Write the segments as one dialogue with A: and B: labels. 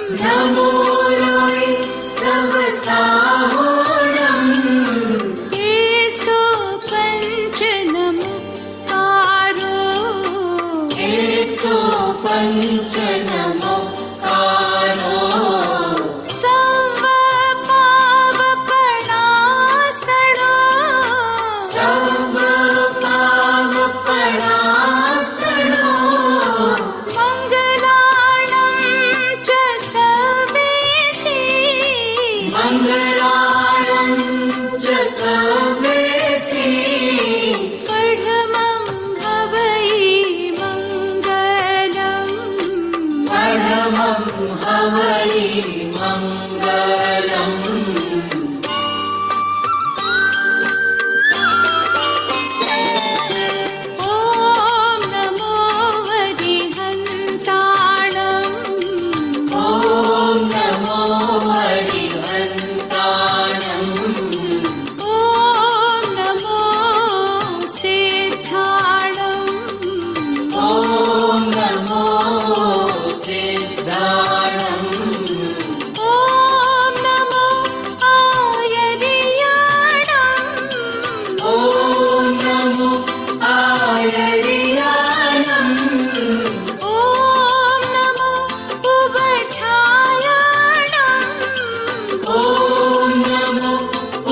A: नमो लोय सवसाहोणम्
B: येषु पञ्चनमुत्कारो
A: येषु पञ्चनमुत्कारो
B: सर्वपावपणासनो
A: सर्वपावपणासनो
B: मङ्गलानं च सर्वेषि
A: मङ्गलानं च सर्वेषि
B: परमं हवै मङ्गलम्
A: परमं हवै मङ्गलम्
B: ॐ नमो हरिहन्ताणम्
A: ॐ नमो हरिहन्ताणम्
B: ॐ नमो सिद्धाणम्
A: ॐ नमो सिद्धाणम्
B: ॐ नमो आयर्याणम्
A: ॐ नमो आयर्याणम्
B: ॐ नमो उपछायाणम्
A: ॐ नमो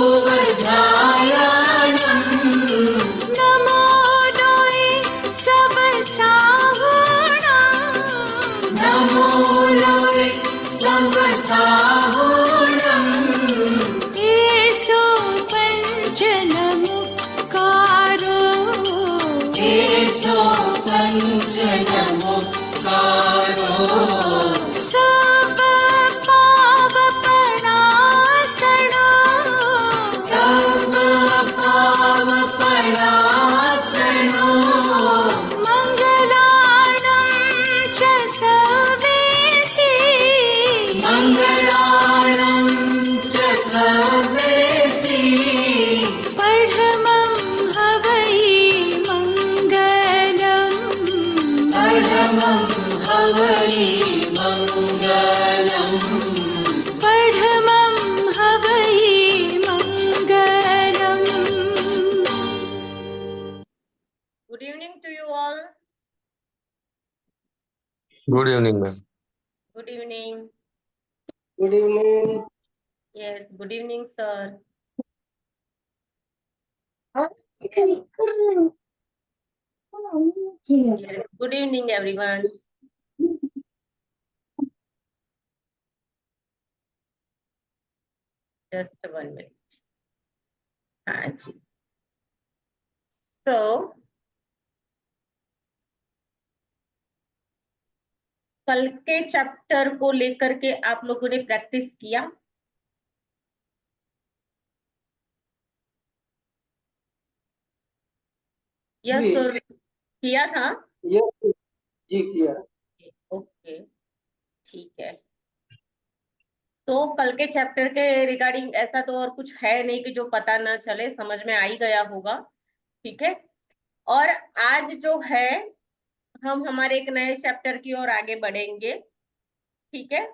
A: उपजायाणम्
B: नमो लोय सवसाहोणम्
A: नमो लोय सवसाहोणम्
B: येषु पञ्चनमुत्कारो
A: येषु पञ्चनमुत्कारो
B: सर्वपावपणासनो
A: सर्वपावपणासनो
B: मङ्गलानं च सर्वेषि
A: मङ्गलानं च सर्वेषि
B: परमं हवै मङ्गलम्
A: परमं हवै मङ्गलम्
B: परमं हवै मङ्गलम्
C: Good evening to you all.
D: Good evening, ma'am.
C: Good evening.
E: Good evening.
C: Yes, good evening, sir. Yes, good evening, everyone. Just 1 minute. हाँ जी. So, कल के चैप्टर को लेकर के आप लोगों ने प्रैक्टिस किया? यस
E: जी।
C: सर, किया था?
E: यस जी किया।
C: ओके, ठीक है. तो कल के चैप्टर के रिगार्डिंग ऐसा तो और कुछ है नहीं कि जो पता ना चले, समझ में आ ही गया होगा. ठीक है. और आज जो है हम हमारे एक नए चैप्टर की ओर आगे बढ़ेंगे. ठीक है.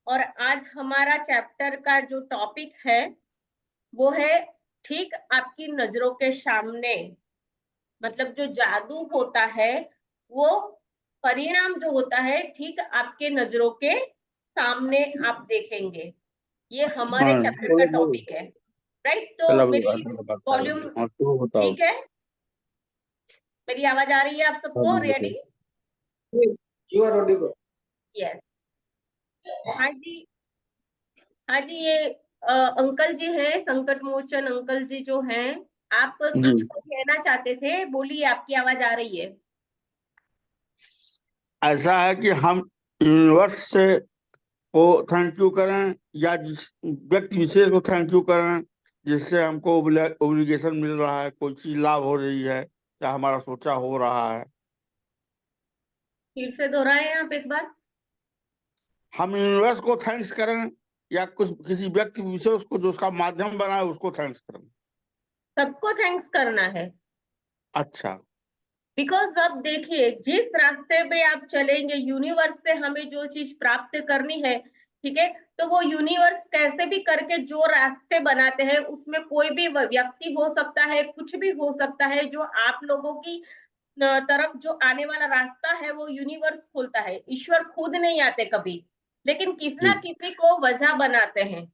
C: और आज हमारा चैप्टर का जो टॉपिक है वो है ठीक आपकी नजरों के सामने, मतलब जो जादू होता है वो परिणाम जो होता है ठीक आपके नजरों के सामने आप देखेंगे. ये हमारे चैप्टर का टॉपिक है. राइट. तो मेरी वॉल्यूम ठीक है? मेरी आवाज आ रही है आप सबको? Ready?
E: You are audible.
C: Yes. हाँ जी. हाँ जी. ये अंकल जी हैं, संकट मोचन अंकल जी जो हैं, आप कुछ कहना चाहते थे, बोलिए. आपकी आवाज आ रही है.
F: ऐसा है कि हम यूनिवर्स से को थैंक यू करें या जिस व्यक्ति विशेष को थैंक यू करें जिससे हमको ओब्लिगेशन मिल रहा है, कोई चीज लाभ हो रही है या हमारा सोचा हो रहा है.
C: फिर से दोहराएं आप एक बार.
F: हम यूनिवर्स को थैंक्स करें या कुछ किसी व्यक्ति विशेष को जो उसका माध्यम बनाए उसको थैंक्स करें.
C: सबको थैंक्स करना है.
F: अच्छा.
C: बिकॉज अब देखिए जिस रास्ते पे आप चलेंगे, यूनिवर्स से हमें जो चीज प्राप्त करनी है, ठीक है, तो वो यूनिवर्स कैसे भी करके जो रास्ते बनाते हैं उसमें कोई भी व्यक्ति हो सकता है, कुछ भी हो सकता है, जो आप लोगों की तरफ जो आने वाला रास्ता है वो यूनिवर्स खोलता है। ईश्वर खुद नहीं आते कभी, लेकिन किसी
F: जी
C: ना किसी को वजह बनाते हैं,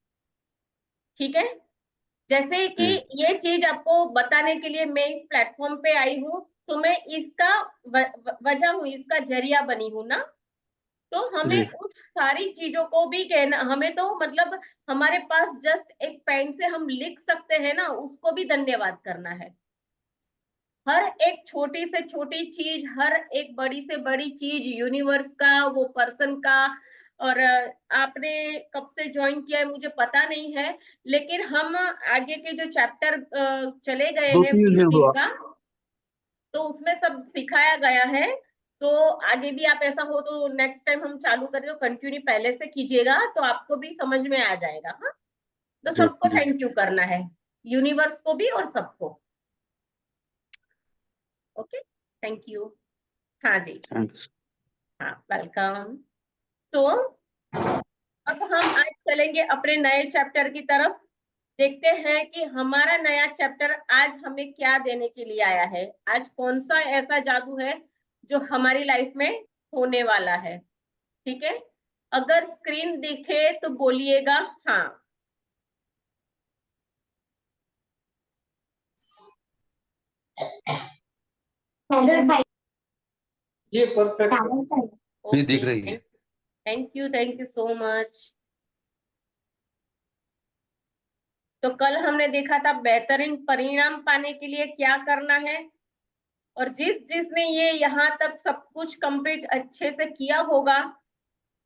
C: ठीक है। जैसे कि
F: जी
C: ये चीज आपको बताने के लिए मैं इस प्लेटफॉर्म पे आई हूँ, तो मैं इसका वजह हूँ, इसका जरिया बनी हूँ ना। तो
F: जी
C: हमें उस सारी चीजों को भी कहना, हमें तो मतलब हमारे पास जस्ट एक पेन से हम लिख सकते हैं ना, उसको भी धन्यवाद करना है। हर एक छोटी से छोटी चीज, हर एक बड़ी से बड़ी चीज, यूनिवर्स का, वो पर्सन का। और आपने कब से ज्वाइन किया है मुझे पता नहीं है, लेकिन हम आगे के जो चैप्टर चले गए
F: दो
C: हैं
F: तीन दिन
C: 20 दिन
F: हुआ।
C: का, तो उसमें सब सिखाया गया है। तो आगे भी आप ऐसा हो तो नेक्स्ट टाइम हम चालू करें तो कंटिन्यू पहले से कीजिएगा, तो आपको भी समझ में आ जाएगा। हाँ, तो
F: जी
C: सबको
F: जी
C: थैंक यू करना है, यूनिवर्स को भी और सबको। Okay, thank you. हाँ जी,
F: थैंक्स।
C: हाँ, वेलकम। तो अब हम आज चलेंगे अपने नए चैप्टर की तरफ। देखते हैं कि हमारा नया चैप्टर आज हमें क्या देने के लिए आया है। आज कौन सा ऐसा जादू है जो हमारी लाइफ में होने वाला है, ठीक है। अगर स्क्रीन दिखे तो बोलिएगा हाँ।
E: जी परफेक्ट।
D: ये दिख रही है।
C: Thank you so much. तो कल हमने देखा था बेहतरीन परिणाम पाने के लिए क्या करना है, और जिसने ये यहाँ तक सब कुछ कंप्लीट अच्छे से किया होगा,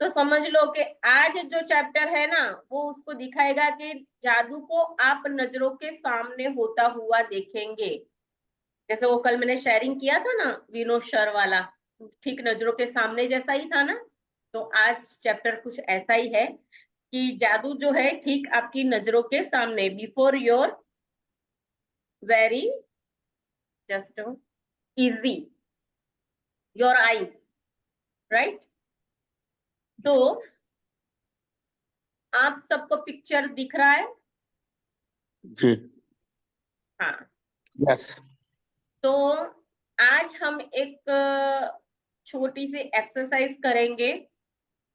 C: तो समझ लो कि आज जो चैप्टर है ना वो उसको दिखाएगा कि जादू को आप नजरों के सामने होता हुआ देखेंगे। जैसे वो कल मैंने शेयरिंग किया था ना, विनोद शर वाला, ठीक नजरों के सामने जैसा ही था ना। तो आज चैप्टर कुछ ऐसा ही है कि जादू जो है ठीक आपकी नजरों के सामने, before your very just easy your I, right. तो आप सबको पिक्चर दिख रहा है?
F: जी
C: हाँ।
F: यस।
C: तो आज हम एक छोटी सी एक्सरसाइज करेंगे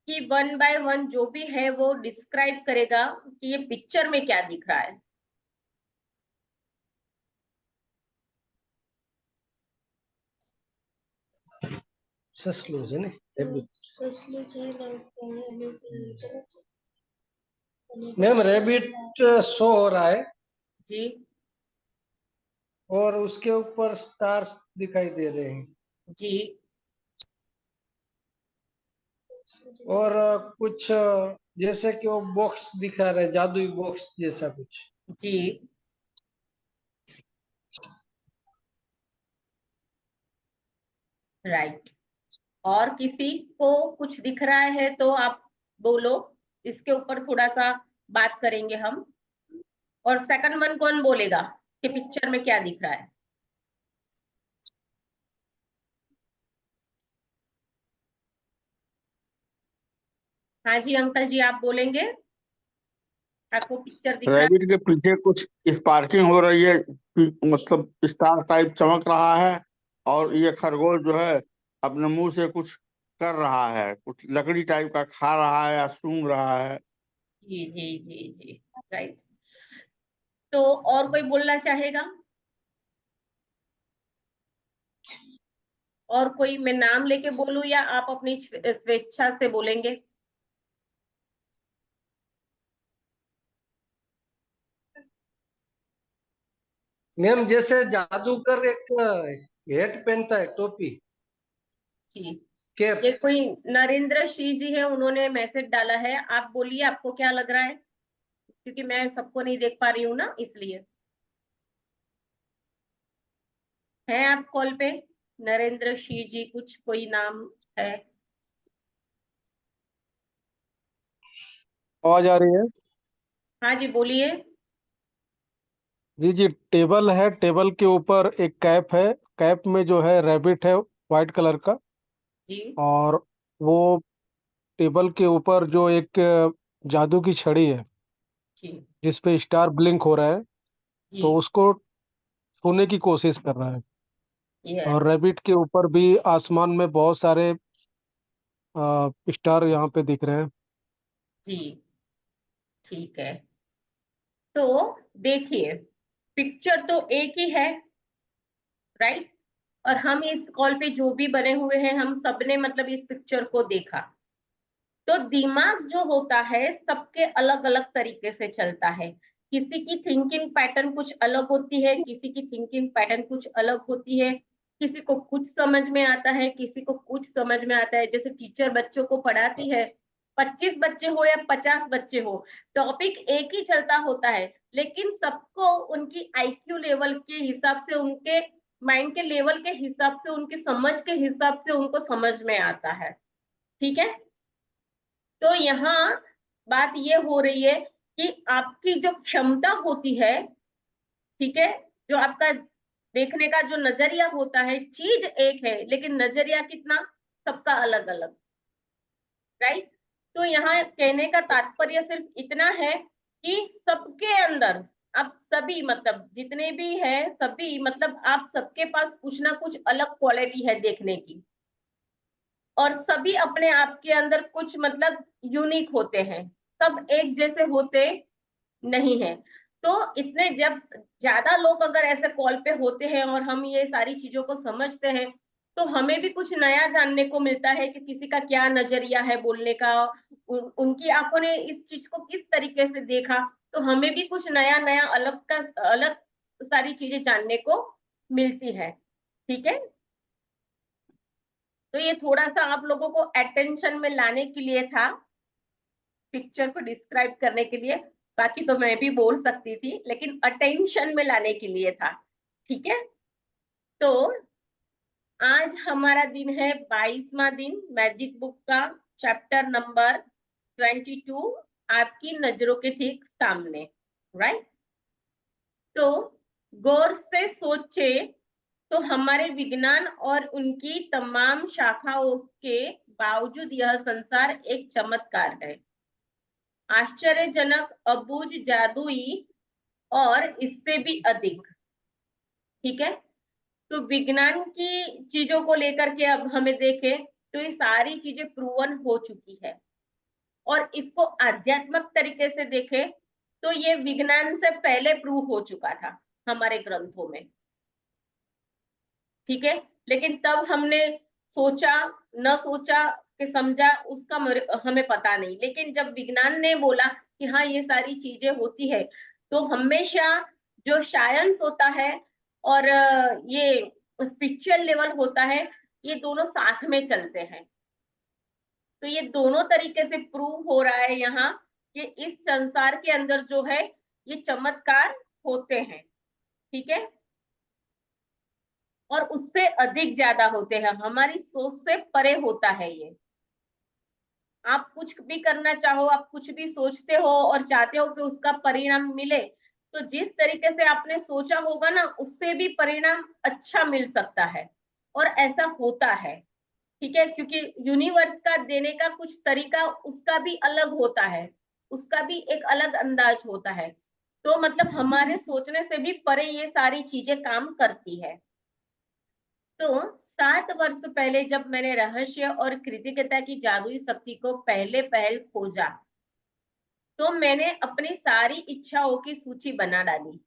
C: कि वन बाय वन जो भी है वो डिस्क्राइब करेगा कि ये पिक्चर में क्या दिख रहा है।
E: सस्लो है ना मैम, रैबिट शो हो रहा है
C: जी
E: और उसके ऊपर स्टार्स दिखाई दे रहे हैं,
C: जी
E: और कुछ जैसे कि वो बॉक्स दिखा रहे, जादुई बॉक्स जैसा कुछ।
C: जी। राइट। और किसी को कुछ दिख रहा है तो आप बोलो, इसके ऊपर थोड़ा सा बात करेंगे हम। और सेकंड वन कौन बोलेगा कि पिक्चर में क्या दिख रहा है? हाँ जी अंकल जी, आप बोलेंगे, आपको पिक्चर दिख रहा
F: रैबिट के पीछे कुछ स्पार्किंग हो रही है, मतलब स्टार टाइप चमक रहा है। और ये खरगोश जो है अपने मुंह से कुछ कर रहा है, कुछ लकड़ी टाइप का खा रहा है या सूंघ रहा है।
C: है? जी जी जी जी, राइट। तो और कोई बोलना चाहेगा? और कोई, मैं नाम लेके बोलूं या आप अपनी स्वेच्छा से बोलेंगे?
E: मैम, जैसे जादूगर एक हेट पहनता है, टोपी,
C: जी,
E: कैप।
C: ये कोई नरेंद्र सिंह जी है, उन्होंने मैसेज डाला है। आप बोलिए आपको क्या लग रहा है, क्योंकि मैं सबको नहीं देख पा रही हूँ ना, इसलिए। हैं आप कॉल पे? नरेंद्र सिंह जी, कुछ कोई नाम है?
G: आवाज आ रही है?
C: हाँ जी बोलिए।
D: जी जी, टेबल है, टेबल के ऊपर एक कैप है, कैप में जो है रैबिट है वाइट कलर का,
C: जी
D: और वो टेबल के ऊपर जो एक जादू की छड़ी है
C: जी
D: जिस पे स्टार ब्लिंक हो रहा है,
C: जी।
D: तो उसको छूने की कोशिश कर रहा है।
C: यस।
D: और रैबिट के ऊपर भी आसमान में बहुत सारे स्टार यहाँ पे दिख रहे हैं।
C: जी ठीक है। तो देखिए, पिक्चर तो एक ही है, राइट? और हम इस कॉल पे जो भी बने हुए हैं, हम सबने मतलब इस पिक्चर को देखा। तो दिमाग जो होता है सबके अलग अलग तरीके से चलता है। किसी की थिंकिंग पैटर्न कुछ अलग होती है, किसी की थिंकिंग पैटर्न कुछ अलग होती है। किसी को कुछ समझ में आता है, किसी को कुछ समझ में आता है। जैसे टीचर बच्चों को पढ़ाती है, 25 बच्चे हो या 50 बच्चे हो, टॉपिक एक ही चलता होता है, लेकिन सबको उनकी आईक्यू लेवल के हिसाब से, उनके माइंड के लेवल के हिसाब से, उनकी समझ के हिसाब से उनको समझ में आता है। ठीक है? तो यहाँ बात ये हो रही है कि आपकी जो क्षमता होती है, ठीक है, जो आपका देखने का जो नजरिया होता है, चीज एक है लेकिन नजरिया कितना सबका अलग अलग, राइट? तो यहाँ कहने का तात्पर्य सिर्फ इतना है कि सबके अंदर, आप सभी मतलब जितने भी हैं सभी, मतलब आप सबके पास कुछ ना कुछ अलग क्वालिटी है देखने की, और सभी अपने आप के अंदर कुछ मतलब यूनिक होते हैं। सब एक जैसे होते नहीं है। तो इतने जब ज्यादा लोग अगर ऐसे कॉल पे होते हैं और हम ये सारी चीजों को समझते हैं, तो हमें भी कुछ नया जानने को मिलता है कि किसी का क्या नजरिया है बोलने का, उनकी आंखों ने इस चीज को किस तरीके से देखा। तो हमें भी कुछ नया नया अलग सारी चीजें जानने को मिलती है। ठीक है? तो ये थोड़ा सा आप लोगों को अटेंशन में लाने के लिए था, पिक्चर को डिस्क्राइब करने के लिए। बाकी तो मैं भी बोल सकती थी, लेकिन अटेंशन में लाने के लिए था। ठीक है? तो आज हमारा दिन है 22वां दिन मैजिक बुक का, चैप्टर नंबर 22, आपकी नजरों के ठीक सामने, राइट? तो गौर से सोचे तो हमारे विज्ञान और उनकी तमाम शाखाओं के बावजूद यह संसार एक चमत्कार है, आश्चर्यजनक, अबूझ, जादुई और इससे भी अधिक। ठीक है? तो विज्ञान की चीजों को लेकर के अब हमें देखें तो ये सारी चीजें प्रूवन हो चुकी है, और इसको आध्यात्मिक तरीके से देखें तो ये विज्ञान से पहले प्रूव हो चुका था हमारे ग्रंथों में। ठीक है? लेकिन तब हमने सोचा, न सोचा कि समझा, उसका हमें पता नहीं। लेकिन जब विज्ञान ने बोला कि हाँ ये सारी चीजें होती है, तो हमेशा जो साइंस होता है और ये स्पिरिचुअल लेवल होता है, ये दोनों साथ में चलते हैं। तो ये दोनों तरीके से प्रूव हो रहा है यहाँ कि इस संसार के अंदर जो है ये चमत्कार होते हैं। ठीक है? और उससे अधिक ज्यादा होते हैं, हमारी सोच से परे होता है ये। आप कुछ भी करना चाहो, आप कुछ भी सोचते हो और चाहते हो कि उसका परिणाम मिले, तो जिस तरीके से आपने सोचा होगा ना, उससे भी परिणाम अच्छा मिल सकता है, और ऐसा होता है। ठीक है? क्योंकि यूनिवर्स का देने का कुछ तरीका उसका भी अलग होता है, उसका भी एक अलग अंदाज होता है। तो मतलब हमारे सोचने से भी परे ये सारी चीजें काम करती है। तो 7 वर्ष पहले जब मैंने रहस्य और कृतिज्ञता की जादुई शक्ति को पहले पहल खोजा, तो मैंने अपनी सारी इच्छाओं की सूची बना डाली।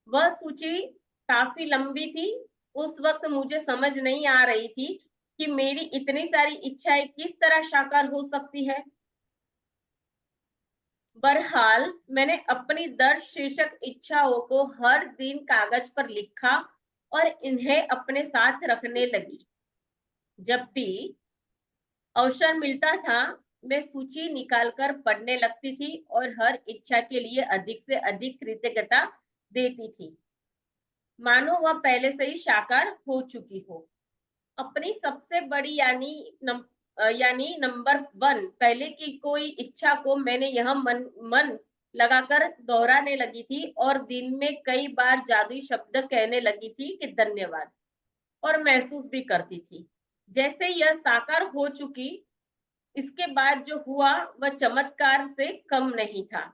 C: वह सूची काफी लंबी थी। उस वक्त मुझे समझ नहीं आ रही थी कि मेरी इतनी सारी इच्छाएं किस तरह साकार हो सकती है। बहरहाल मैंने अपनी 10 शीर्षक इच्छाओं को हर दिन कागज पर लिखा और इन्हें अपने साथ रखने लगी। जब भी अवसर मिलता था, मैं सूची निकालकर पढ़ने लगती थी और हर इच्छा के लिए अधिक से अधिक कृतज्ञता देती थी, मानो वह पहले से ही साकार हो चुकी हो। अपनी सबसे बड़ी यानी नंबर 1 पहले की कोई इच्छा को मैंने यह मन लगाकर दोहराने लगी थी और दिन में कई बार जादुई शब्द कहने लगी थी कि धन्यवाद, और महसूस भी करती थी जैसे यह साकार हो चुकी। इसके बाद जो हुआ वह चमत्कार से कम नहीं था।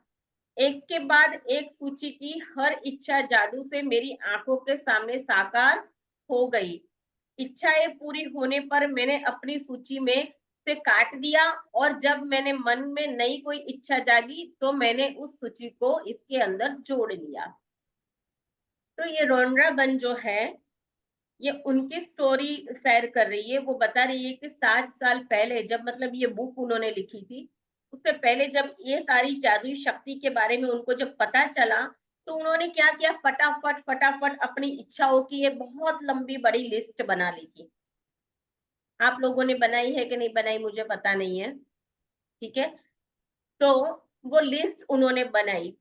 C: एक के बाद एक सूची की हर इच्छा जादू से मेरी आंखों के सामने साकार हो गई। इच्छाएं पूरी होने पर मैंने अपनी सूची में से काट दिया, और जब मैंने मन में नई कोई इच्छा जागी तो मैंने उस सूची को इसके अंदर जोड़ लिया। तो ये रोनरा बन जो है, ये उनकी स्टोरी शेयर कर रही है। वो बता रही है कि 7 साल पहले जब मतलब ये बुक उन्होंने लिखी थी, उससे पहले जब ये सारी जादुई शक्ति के बारे में उनको जब पता चला, तो उन्होंने क्या किया, फटाफट फटाफट अपनी इच्छाओं की एक बहुत लंबी बड़ी लिस्ट बना ली थी। आप लोगों ने बनाई है कि नहीं बनाई मुझे पता नहीं है, ठीक है। तो वो लिस्ट उन्होंने बनाई,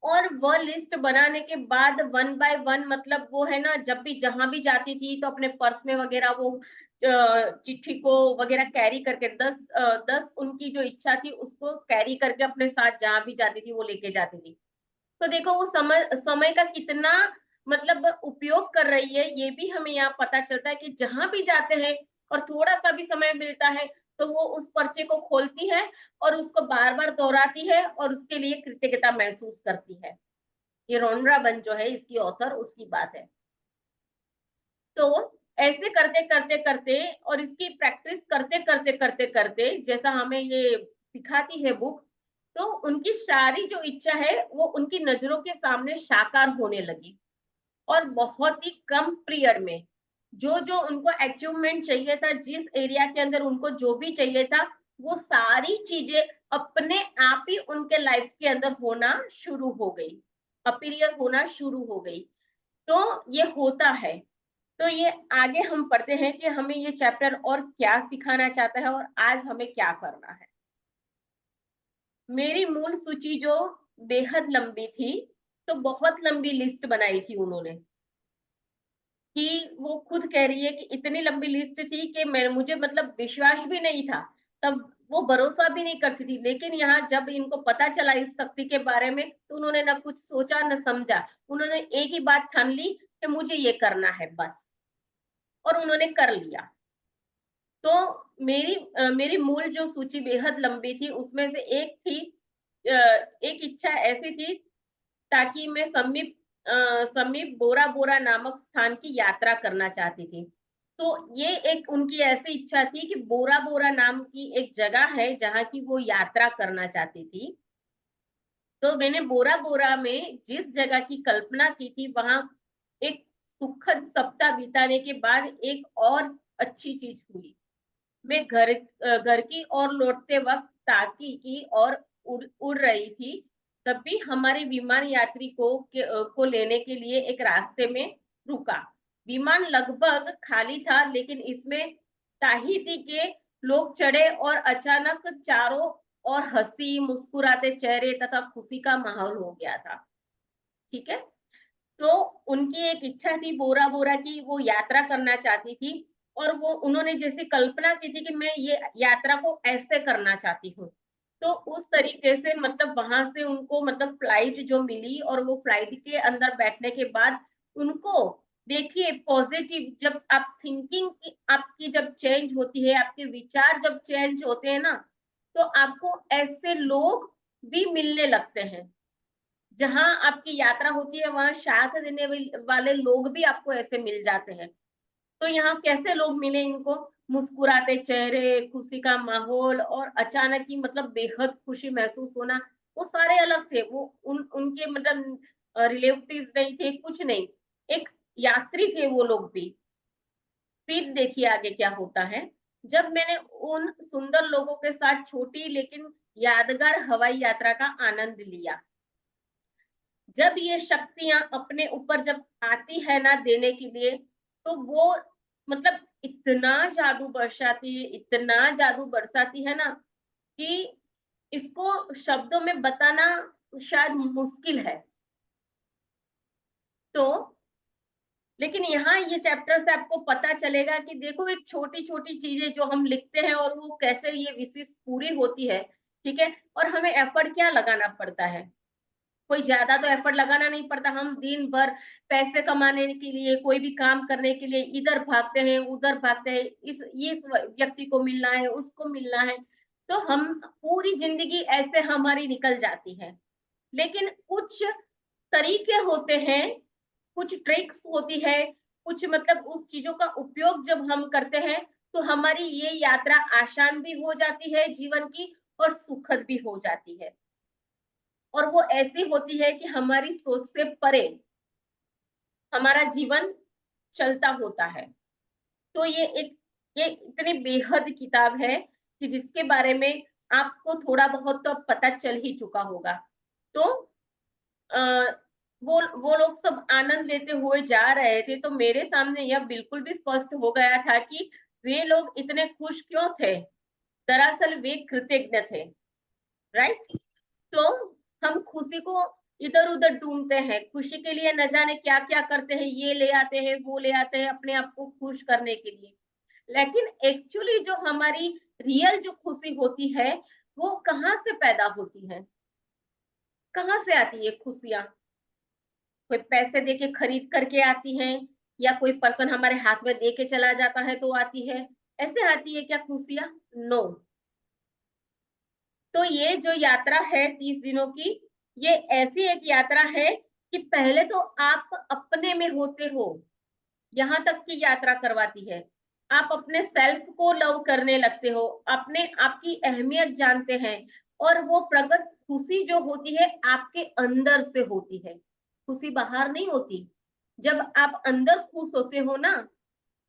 C: और वो लिस्ट बनाने के बाद 1 बाय 1 मतलब वो है ना, जब भी जहां भी जाती थी तो अपने पर्स में वगैरह वो चिट्ठी को वगैरह कैरी करके 10 उनकी जो इच्छा थी उसको कैरी करके अपने साथ जहां भी जाती थी वो लेके जाती थी। तो देखो वो समय का कितना मतलब उपयोग कर रही है, ये भी हमें यहाँ पता चलता है कि जहां भी जाते हैं और थोड़ा सा भी समय मिलता है तो वो उस पर्चे को खोलती है और उसको बार बार दोहराती है और उसके लिए कृतज्ञता महसूस करती है। ये रोनरा बन जो है इसकी ऑथर, उसकी बात है। तो ऐसे करते करते करते और इसकी प्रैक्टिस करते करते करते करते जैसा हमें ये सिखाती है बुक, तो उनकी सारी जो इच्छा है वो उनकी नजरों के सामने साकार होने लगी, और बहुत ही कम पीरियड में जो जो उनको अचीवमेंट चाहिए था, जिस एरिया के अंदर उनको जो भी चाहिए था, वो सारी चीजें अपने आप ही उनके लाइफ के अंदर होना शुरू हो गई, अपीयर होना शुरू हो गई। तो ये होता है। तो ये आगे हम पढ़ते हैं कि हमें ये चैप्टर और क्या सिखाना चाहता है और आज हमें क्या करना है। मेरी मूल सूची जो बेहद लंबी थी, तो बहुत लंबी लिस्ट बनाई थी उन्होंने, कि वो खुद कह रही है कि इतनी लंबी लिस्ट थी कि मुझे मतलब विश्वास भी नहीं था, तब वो भरोसा भी नहीं करती थी। लेकिन यहाँ जब इनको पता चला इस शक्ति के बारे में, तो उन्होंने ना कुछ सोचा न समझा, उन्होंने एक ही बात ठान ली कि मुझे ये करना है बस, और उन्होंने कर लिया। तो मेरी मूल जो सूची बेहद लंबी थी, उसमें से एक थी, एक इच्छा ऐसी थी ताकि मैं समीप बोरा बोरा नामक स्थान की यात्रा करना चाहती थी। तो ये एक उनकी ऐसी इच्छा थी कि बोरा बोरा नाम की एक जगह है जहाँ की वो यात्रा करना चाहती थी। तो मैंने बोरा बोरा में जिस जगह की कल्पना की थी, वहां एक सुखद सप्ताह बिताने के बाद एक और अच्छी चीज हुई। मैं घर की ओर लौटते वक्त ताकी की ओर उड़ रही थी, तभी हमारे विमान यात्री को लेने के लिए एक रास्ते में रुका। विमान लगभग खाली था, लेकिन इसमें ताहिती के लोग चढ़े और अचानक चारों ओर हंसी मुस्कुराते चेहरे तथा खुशी का माहौल हो गया था। ठीक है। तो उनकी एक इच्छा थी बोरा बोरा की, वो यात्रा करना चाहती थी, और वो उन्होंने जैसे कल्पना की थी कि मैं ये यात्रा को ऐसे करना चाहती हूँ। तो उस तरीके से मतलब वहां से उनको मतलब फ्लाइट जो मिली, और वो फ्लाइट के अंदर बैठने के बाद उनको देखिए पॉजिटिव, जब आप थिंकिंग की आपकी जब चेंज होती है, आपके विचार जब चेंज होते हैं ना, तो आपको ऐसे लोग भी मिलने लगते हैं। जहां आपकी यात्रा होती है वहां साथ देने वाले लोग भी आपको ऐसे मिल जाते हैं। तो यहाँ कैसे लोग मिले इनको, मुस्कुराते चेहरे, खुशी का माहौल और अचानक ही मतलब बेहद खुशी महसूस होना, वो सारे अलग थे। वो उनके मतलब रिलेटिव्स नहीं थे, कुछ नहीं, एक यात्री थे वो लोग भी। फिर देखिए आगे क्या होता है। जब मैंने उन सुंदर लोगों के साथ छोटी लेकिन यादगार हवाई यात्रा का आनंद लिया, जब ये शक्तियां अपने ऊपर जब आती है ना देने के लिए, तो वो मतलब इतना जादू बरसाती है, इतना जादू बरसाती है ना, कि इसको शब्दों में बताना शायद मुश्किल है। तो लेकिन यहाँ ये चैप्टर से आपको पता चलेगा कि देखो एक छोटी छोटी चीजें जो हम लिखते हैं और वो कैसे ये विशेष पूरी होती है। ठीक है। और हमें एफर्ट क्या लगाना पड़ता है, कोई ज्यादा तो एफर्ट लगाना नहीं पड़ता। हम दिन भर पैसे कमाने के लिए, कोई भी काम करने के लिए इधर भागते हैं उधर भागते हैं, ये व्यक्ति को मिलना है, उसको मिलना है, तो हम पूरी जिंदगी ऐसे हमारी निकल जाती है। लेकिन कुछ तरीके होते हैं, कुछ ट्रिक्स होती है, कुछ मतलब उस चीजों का उपयोग जब हम करते हैं तो हमारी ये यात्रा आसान भी हो जाती है जीवन की, और सुखद भी हो जाती है। और वो ऐसी होती है कि हमारी सोच से परे हमारा जीवन चलता होता है। तो ये इतनी बेहद किताब है कि जिसके बारे में आपको थोड़ा बहुत तो पता चल ही चुका होगा। तो अ, वो लोग सब आनंद लेते हुए जा रहे थे, तो मेरे सामने यह बिल्कुल भी स्पष्ट हो गया था कि वे लोग इतने खुश क्यों थे। दरअसल वे कृतज्ञ थे, राइट। तो हम खुशी को इधर उधर ढूंढते हैं, खुशी के लिए न जाने क्या क्या करते हैं, ये ले आते हैं वो ले आते हैं अपने आप को खुश करने के लिए। लेकिन एक्चुअली जो हमारी रियल जो खुशी होती है वो कहाँ से पैदा होती है, कहाँ से आती है खुशियां? कोई पैसे देके खरीद करके आती हैं, या कोई पर्सन हमारे हाथ में दे के चला जाता है तो आती है? ऐसे आती है क्या खुशियां? नो। तो ये जो यात्रा है 30 दिनों की, ये ऐसी एक यात्रा है कि पहले तो आप अपने में होते हो, यहाँ तक की यात्रा करवाती है। आप अपने सेल्फ को लव करने लगते हो, अपने आपकी अहमियत जानते हैं, और वो प्रगट खुशी जो होती है आपके अंदर से होती है, खुशी बाहर नहीं होती। जब आप अंदर खुश होते हो ना,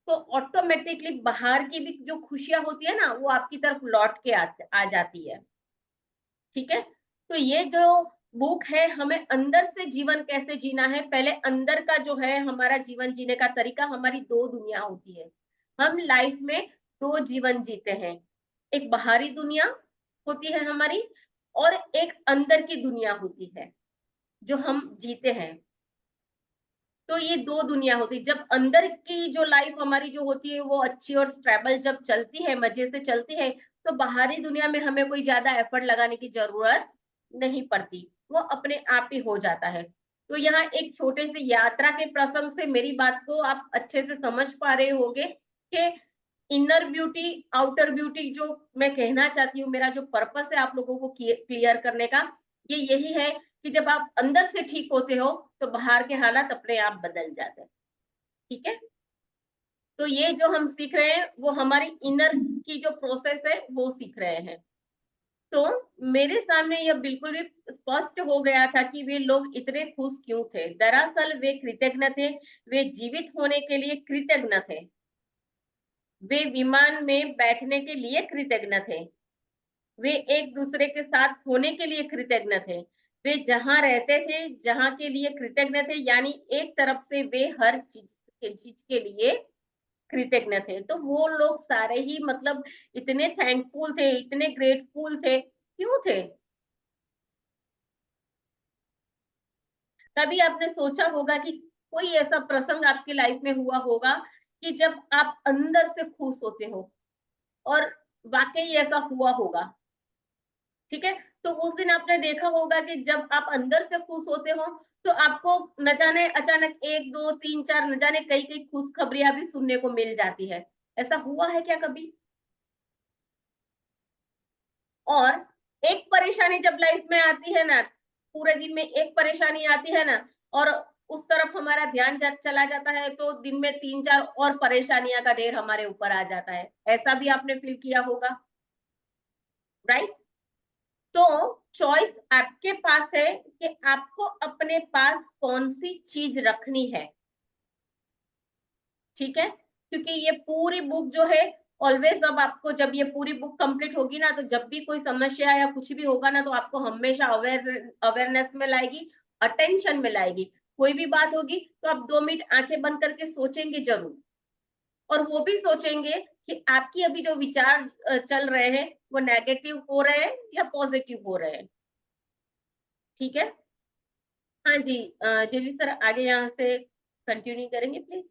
C: तो ऑटोमेटिकली बाहर की भी जो खुशियां होती है ना, वो आपकी तरफ लौट के आ जाती है। ठीक है। तो ये जो बुक है, हमें अंदर से जीवन कैसे जीना है, पहले अंदर का जो है हमारा जीवन जीने का तरीका, हमारी दो दुनिया होती है। हम लाइफ में दो जीवन जीते हैं, एक बाहरी दुनिया होती है हमारी, और एक अंदर की दुनिया होती है जो हम जीते हैं। तो ये दो दुनिया होती है। जब अंदर की जो लाइफ हमारी जो होती है वो अच्छी और स्टेबल जब चलती है, मजे से चलती है, तो बाहरी दुनिया में हमें कोई ज्यादा एफर्ट लगाने की जरूरत नहीं पड़ती, वो अपने आप ही हो जाता है। तो यहाँ एक छोटे से यात्रा के प्रसंग से मेरी बात को आप अच्छे से समझ पा रहे होंगे कि इनर ब्यूटी आउटर ब्यूटी जो मैं कहना चाहती हूँ, मेरा जो पर्पस है आप लोगों को क्लियर करने का, ये यही है कि जब आप अंदर से ठीक होते हो तो बाहर के हालात अपने आप बदल जाते हैं। ठीक है। तो ये जो हम सीख रहे हैं वो हमारी इनर की जो प्रोसेस है वो सीख रहे हैं। तो मेरे सामने यह बिल्कुल भी स्पष्ट हो गया था कि वे लोग इतने खुश क्यों थे। दरअसल वे कृतज्ञ थे, वे जीवित होने के लिए कृतज्ञ थे, वे विमान में बैठने के लिए कृतज्ञ थे, वे एक दूसरे के साथ होने के लिए कृतज्ञ थे, वे जहां रहते थे जहां के लिए कृतज्ञ थे, यानी एक तरफ से वे हर चीज के लिए कृतज्ञ थे। तो वो लोग सारे ही मतलब इतने थैंकफुल थे, इतने ग्रेटफुल थे, क्यों थे? तभी आपने सोचा होगा कि कोई ऐसा प्रसंग आपकी लाइफ में हुआ होगा कि जब आप अंदर से खुश होते हो, और वाकई ऐसा हुआ होगा। ठीक है। तो उस दिन आपने देखा होगा कि जब आप अंदर से खुश होते हो तो आपको न जाने अचानक 1 2 3 4 न जाने कई कई खुशखबरियां भी सुनने को मिल जाती है। ऐसा हुआ है क्या कभी? और एक परेशानी जब लाइफ में आती है ना, पूरे दिन में एक परेशानी आती है ना, और उस तरफ हमारा ध्यान चला जाता है, तो दिन में 3 4 और परेशानियां का ढेर हमारे ऊपर आ जाता है। ऐसा भी आपने फील किया होगा, राइट। तो चॉइस आपके पास है कि आपको अपने पास कौन सी चीज रखनी है। ठीक है। क्योंकि ये पूरी बुक जो है ऑलवेज, अब आपको जब ये पूरी बुक कंप्लीट होगी ना, तो जब भी कोई समस्या या कुछ भी होगा ना, तो आपको हमेशा अवेयरनेस में लाएगी, अटेंशन में लाएगी। कोई भी बात होगी तो आप 2 मिनट आंखें बंद करके सोचेंगे जरूर, और वो भी सोचेंगे कि आपकी अभी जो विचार चल रहे हैं वो नेगेटिव हो रहे हैं या पॉजिटिव हो रहे हैं। ठीक है। हाँ जी, जेवी सर आगे यहाँ से कंटिन्यू करेंगे प्लीज।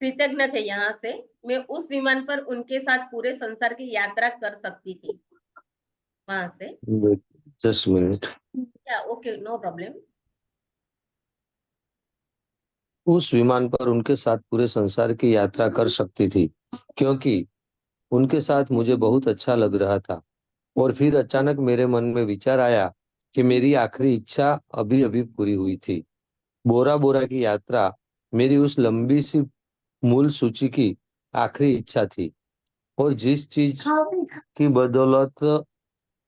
C: कृतज्ञ थे, यहाँ से मैं उस विमान पर उनके साथ पूरे संसार की यात्रा कर सकती थी, वहां से।
G: Just minute.
C: या ओके, नो प्रॉब्लम।
G: उस विमान पर उनके साथ पूरे संसार की यात्रा कर सकती थी, क्योंकि उनके साथ मुझे बहुत अच्छा लग रहा था। और फिर अचानक मेरे मन में विचार आया कि मेरी आखिरी इच्छा अभी अभी पूरी हुई थी। बोरा बोरा की यात्रा मेरी उस लंबी सी मूल सूची की आखिरी इच्छा थी, और जिस चीज की बदौलत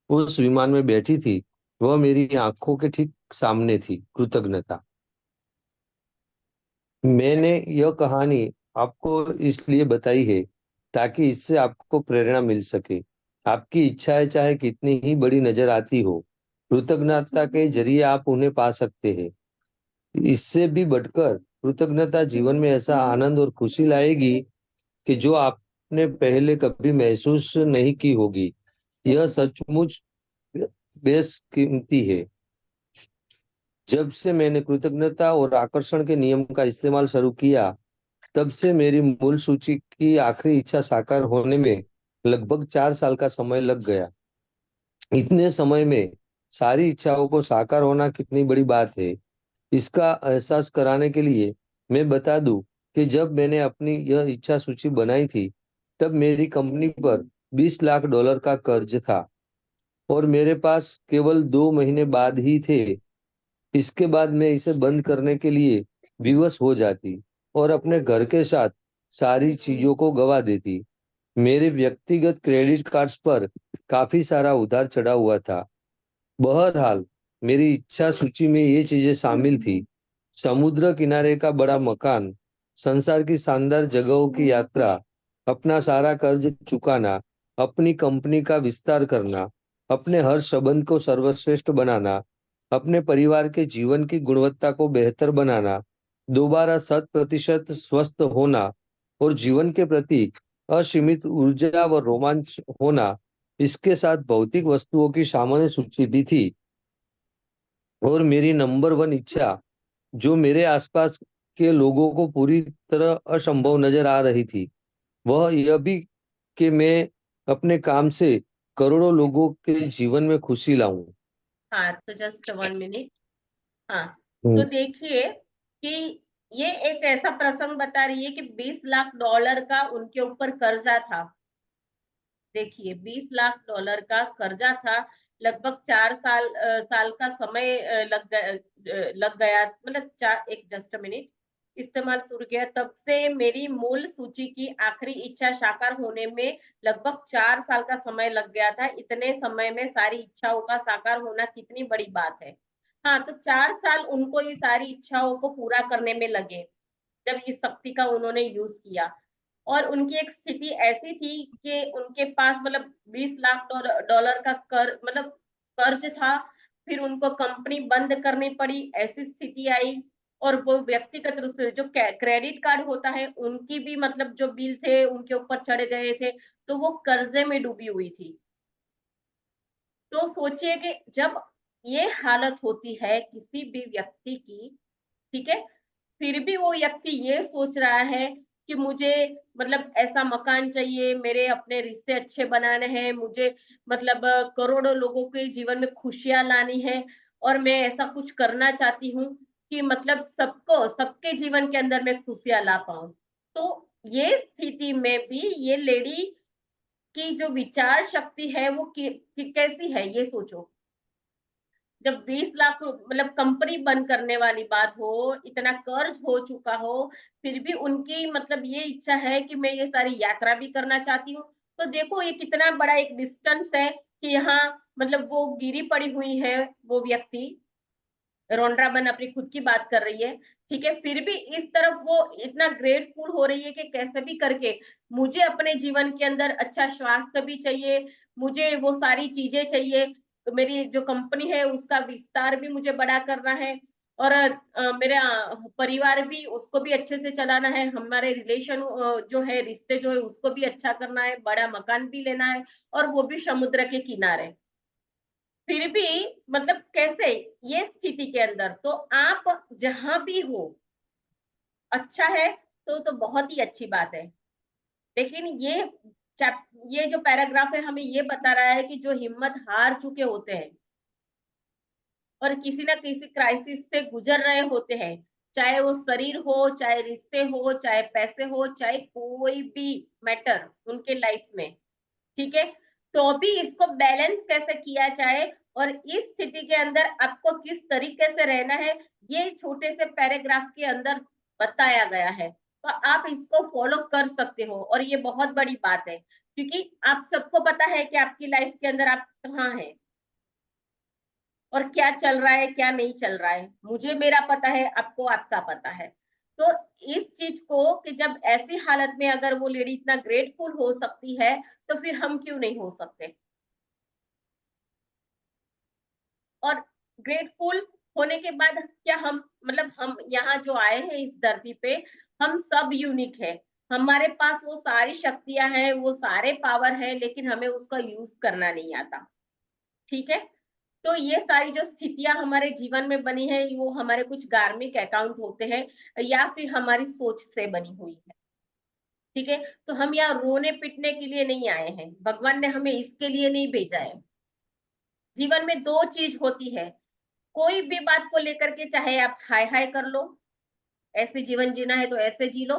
G: उस विमान में बैठी थी वह मेरी आंखों के ठीक सामने थी, कृतज्ञता। मैंने यह कहानी आपको इसलिए बताई है ताकि इससे आपको प्रेरणा मिल सके। आपकी इच्छाएं चाहे कितनी ही बड़ी नजर आती हो, कृतज्ञता के जरिए आप उन्हें पा सकते हैं। इससे भी बढ़कर कृतज्ञता जीवन में ऐसा आनंद और खुशी लाएगी कि जो आपने पहले कभी महसूस नहीं की होगी। यह सचमुच बेशकीमती है। जब से मैंने कृतज्ञता और आकर्षण के नियम का इस्तेमाल शुरू किया, तब से मेरी मूल सूची की आखिरी इच्छा साकार होने में लगभग 4 साल का समय लग गया। इतने समय में सारी इच्छाओं को साकार होना कितनी बड़ी बात है, इसका एहसास कराने के लिए मैं बता दूं कि जब मैंने अपनी यह इच्छा सूची बनाई थी, तब मेरी कंपनी पर $20 लाख का कर्ज था, और मेरे पास केवल 2 महीने बाद ही थे। इसके बाद मैं इसे बंद करने के लिए विवश हो जाती और अपने घर के साथ सारी चीजों को गवा देती। मेरे व्यक्तिगत क्रेडिट कार्ड्स पर काफी सारा उधार चढ़ा हुआ था। बहरहाल, मेरी इच्छा सूची में ये चीजें शामिल थी: समुद्र किनारे का बड़ा मकान, संसार की शानदार जगहों की यात्रा, अपना सारा कर्ज चुकाना, अपनी कंपनी का विस्तार करना, अपने हर संबंध को सर्वश्रेष्ठ बनाना, अपने परिवार के जीवन की गुणवत्ता को बेहतर बनाना, दोबारा 100% स्वस्थ होना, और जीवन के प्रति असीमित ऊर्जा व रोमांच होना। इसके साथ भौतिक वस्तुओं की सामान्य सूची भी थी। और मेरी नंबर 1 इच्छा, जो मेरे आसपास के लोगों को पूरी तरह असंभव नजर आ रही थी, वह यह भी कि मैं अपने काम से करोड़ों लोगों के जीवन में खुशी लाऊं।
C: हाँ, तो जस्ट 1 मिनट। हाँ, तो
G: हम्म।
C: देखिए कि ये एक ऐसा प्रसंग बता रही है कि $20 लाख का उनके ऊपर कर्जा था। देखिए, $20 लाख का कर्जा था। लगभग 4 साल का समय लग गया, मतलब एक जस्ट मिनट इस्तेमाल शुरू किया। तब से मेरी मूल सूची की आखिरी इच्छा साकार होने में लगभग 4 साल का समय लग गया था। इतने समय में सारी इच्छाओं का साकार होना कितनी बड़ी बात है। हाँ, तो 4 साल उनको ये सारी इच्छाओं को पूरा करने में लगे, जब इस शक्ति का उन्होंने यूज किया। और उनकी एक स्थिति ऐसी थी कि उनके पास मतलब $20 लाख का मतलब कर्ज था। फिर उनको कंपनी बंद करनी पड़ी, ऐसी स्थिति आई। और वो व्यक्तिगत रूप से जो क्रेडिट कार्ड होता है, उनकी भी मतलब जो बिल थे उनके ऊपर चढ़ गए थे, तो वो कर्जे में डूबी हुई थी। तो सोचिए कि जब ये हालत होती है किसी भी व्यक्ति की, ठीक है, फिर भी वो व्यक्ति ये सोच रहा है कि मुझे मतलब ऐसा मकान चाहिए, मेरे अपने रिश्ते अच्छे बनाने हैं, मुझे मतलब करोड़ों लोगों के जीवन में खुशियां लानी है, और मैं ऐसा कुछ करना चाहती हूँ कि मतलब सबके जीवन के अंदर मैं खुशियां ला पाऊं। तो ये स्थिति में भी ये लेडी की जो विचार शक्ति है वो कैसी है, ये सोचो। जब 20 लाख मतलब कंपनी बंद करने वाली बात हो, इतना कर्ज हो चुका हो, फिर भी उनकी मतलब ये इच्छा है कि मैं ये सारी यात्रा भी करना चाहती हूँ। तो देखो ये कितना बड़ा एक डिस्टेंस है कि यहाँ मतलब वो गिरी पड़ी हुई है, वो व्यक्ति रोंड्रा बन अपनी खुद की बात कर रही है, ठीक है, फिर भी इस तरफ वो इतना ग्रेटफुल हो रही है कि कैसे भी करके मुझे अपने जीवन के अंदर अच्छा स्वास्थ्य भी चाहिए, मुझे वो सारी चीजें चाहिए, तो मेरी जो कंपनी है उसका विस्तार भी मुझे बड़ा करना है, और मेरा परिवार भी उसको भी अच्छे से चलाना है, हमारे रिलेशन जो है रिश्ते जो है उसको भी अच्छा करना है, बड़ा मकान भी लेना है, और वो भी समुद्र के किनारे। फिर भी मतलब कैसे ये स्थिति के अंदर तो आप जहां भी हो अच्छा है, तो बहुत ही अच्छी बात है। लेकिन ये जो पैराग्राफ है हमें ये बता रहा है कि जो हिम्मत हार चुके होते हैं, और किसी ना किसी क्राइसिस से गुजर रहे होते हैं, चाहे वो शरीर हो, चाहे रिश्ते हो, चाहे पैसे हो, चाहे कोई भी मैटर उनके लाइफ में, ठीक है। तो भी इसको बैलेंस कैसे किया जाए और इस स्थिति के अंदर आपको किस तरीके से रहना है, ये छोटे से पैराग्राफ के अंदर बताया गया है। तो आप इसको फॉलो कर सकते हो और ये बहुत बड़ी बात है, क्योंकि आप सबको पता है कि आपकी लाइफ के अंदर आप कहाँ हैं और क्या चल रहा है, क्या नहीं चल रहा है। मुझे मेरा पता है, आपको आपका पता है। तो इस चीज को कि जब ऐसी हालत में अगर वो लेडी इतना ग्रेटफुल हो सकती है, तो फिर हम क्यों नहीं हो सकते। और ग्रेटफुल होने के बाद क्या हम मतलब हम यहाँ जो आए हैं इस धरती पे, हम सब यूनिक है। हमारे पास वो सारी शक्तियां हैं, वो सारे पावर है, लेकिन हमें उसका यूज करना नहीं आता, ठीक है। तो ये सारी जो स्थितियां हमारे जीवन में बनी है, वो हमारे कुछ कार्मिक अकाउंट होते हैं या फिर हमारी सोच से बनी हुई है, ठीक है। तो हम यहाँ रोने पिटने के लिए नहीं आए हैं, भगवान ने हमें इसके लिए नहीं भेजा है। जीवन में दो चीज होती है, कोई भी बात को लेकर के चाहे आप हाय हाय कर लो, ऐसे जीवन जीना है तो ऐसे जी लो,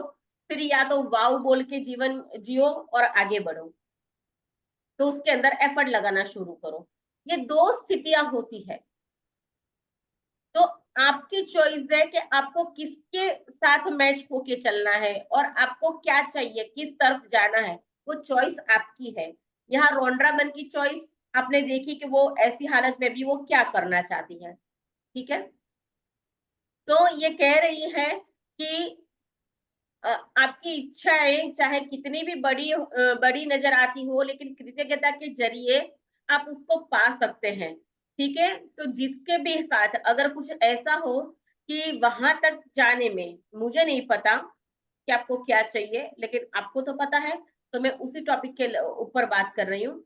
C: फिर या तो वाव बोल के जीवन जियो और आगे बढ़ो, तो उसके अंदर एफर्ट लगाना शुरू करो। ये दो स्थितियां होती है। तो आपकी चॉइस है कि आपको किसके साथ मैच होके चलना है और आपको क्या चाहिए, किस तरफ जाना है, वो चॉइस आपकी है। यहाँ रोंड्रामन की चॉइस आपने देखी कि वो ऐसी हालत में भी वो क्या करना चाहती है, ठीक है। तो ये कह रही है कि आपकी इच्छाएं चाहे कितनी भी बड़ी नजर आती हो, लेकिन कृतज्ञता के जरिए आप उसको पा सकते हैं, ठीक है। तो जिसके भी साथ अगर कुछ ऐसा हो कि वहां तक जाने में मुझे नहीं पता कि आपको क्या चाहिए, लेकिन आपको तो पता है, तो मैं उसी टॉपिक के ऊपर बात कर रही हूँ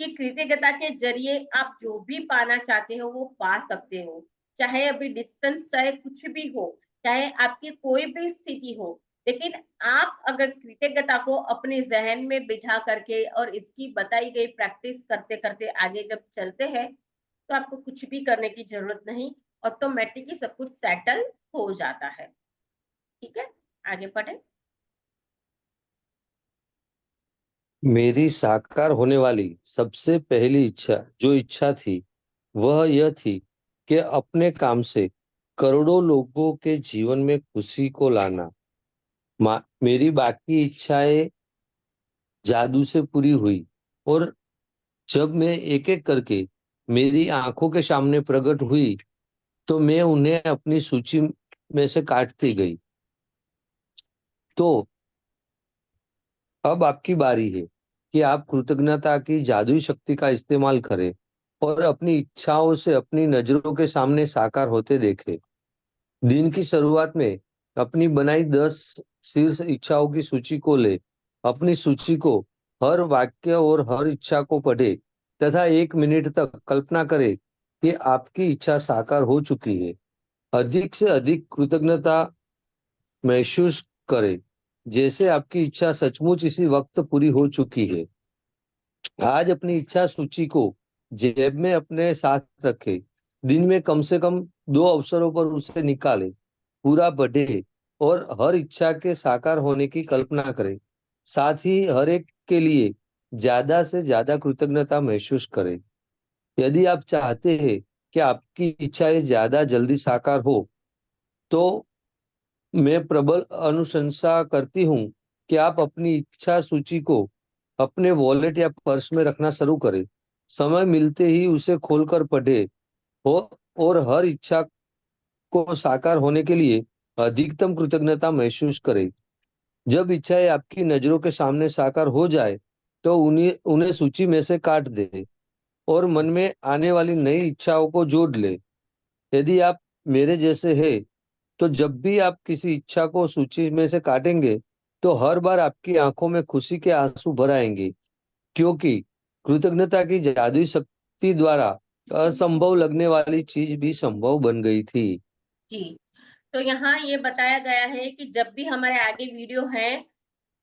C: कि कृतज्ञता के जरिए आप जो भी पाना चाहते हो वो पा सकते हो, चाहे अभी डिस्टेंस, चाहे कुछ भी हो, चाहे आपकी कोई भी स्थिति हो। लेकिन आप अगर कृतज्ञता को अपने जहन में बिठा करके और इसकी बताई गई प्रैक्टिस करते करते आगे जब चलते हैं, तो आपको कुछ भी करने की जरूरत नहीं, ऑटोमेटिकली सब कुछ सेटल हो जाता है, ठीक है। आगे बढ़े।
G: मेरी साकार होने वाली सबसे पहली इच्छा जो इच्छा थी वह यह थी कि अपने काम से करोड़ों लोगों के जीवन में खुशी को लाना। मेरी बाकी इच्छाएं जादू से पूरी हुई और जब मैं एक एक करके मेरी आंखों के सामने प्रकट हुई तो मैं उन्हें अपनी सूची में से काटती गई। तो अब आपकी बारी है कि आप कृतज्ञता की जादुई शक्ति का इस्तेमाल करें और अपनी इच्छाओं से अपनी नजरों के सामने साकार होते देखें। दिन की शुरुआत में अपनी बनाई 10 शीर्ष इच्छाओं की सूची को ले, अपनी सूची को हर वाक्य और हर इच्छा को पढ़े तथा 1 मिनट तक कल्पना करे कि आपकी इच्छा साकार हो चुकी है। अधिक से अधिक कृतज्ञता महसूस करें जैसे आपकी इच्छा सचमुच इसी वक्त पूरी हो चुकी है। आज अपनी इच्छा सूची को जेब में अपने साथ रखें। दिन में कम से कम 2 अवसरों पर उसे निकालें, पूरा पढ़े और हर इच्छा के साकार होने की कल्पना करें। साथ ही हर एक के लिए ज्यादा से ज्यादा कृतज्ञता महसूस करें। यदि आप चाहते हैं कि आपकी इच्छाएं ज्यादा जल्दी साकार हो, तो मैं प्रबल अनुशंसा करती हूँ कि आप अपनी इच्छा सूची को अपने वॉलेट या पर्स में रखना शुरू करें। समय मिलते ही उसे खोलकर पढ़े हो और हर इच्छा को साकार होने के लिए अधिकतम कृतज्ञता महसूस करें। जब इच्छाएं आपकी नजरों के सामने साकार हो जाए तो उन्हें उन्हें सूची में से काट दे और मन में आने वाली नई इच्छाओं को जोड़ ले। यदि आप मेरे जैसे हैं तो जब भी आप किसी इच्छा को सूची में से काटेंगे तो हर बार आपकी आंखों में खुशी के आंसू भर आएंगे, क्योंकि कृतज्ञता की जादुई शक्ति द्वारा असंभव लगने वाली चीज भी संभव बन गई थी।
C: जी, तो यहाँ ये बताया गया है कि जब भी हमारे आगे वीडियो है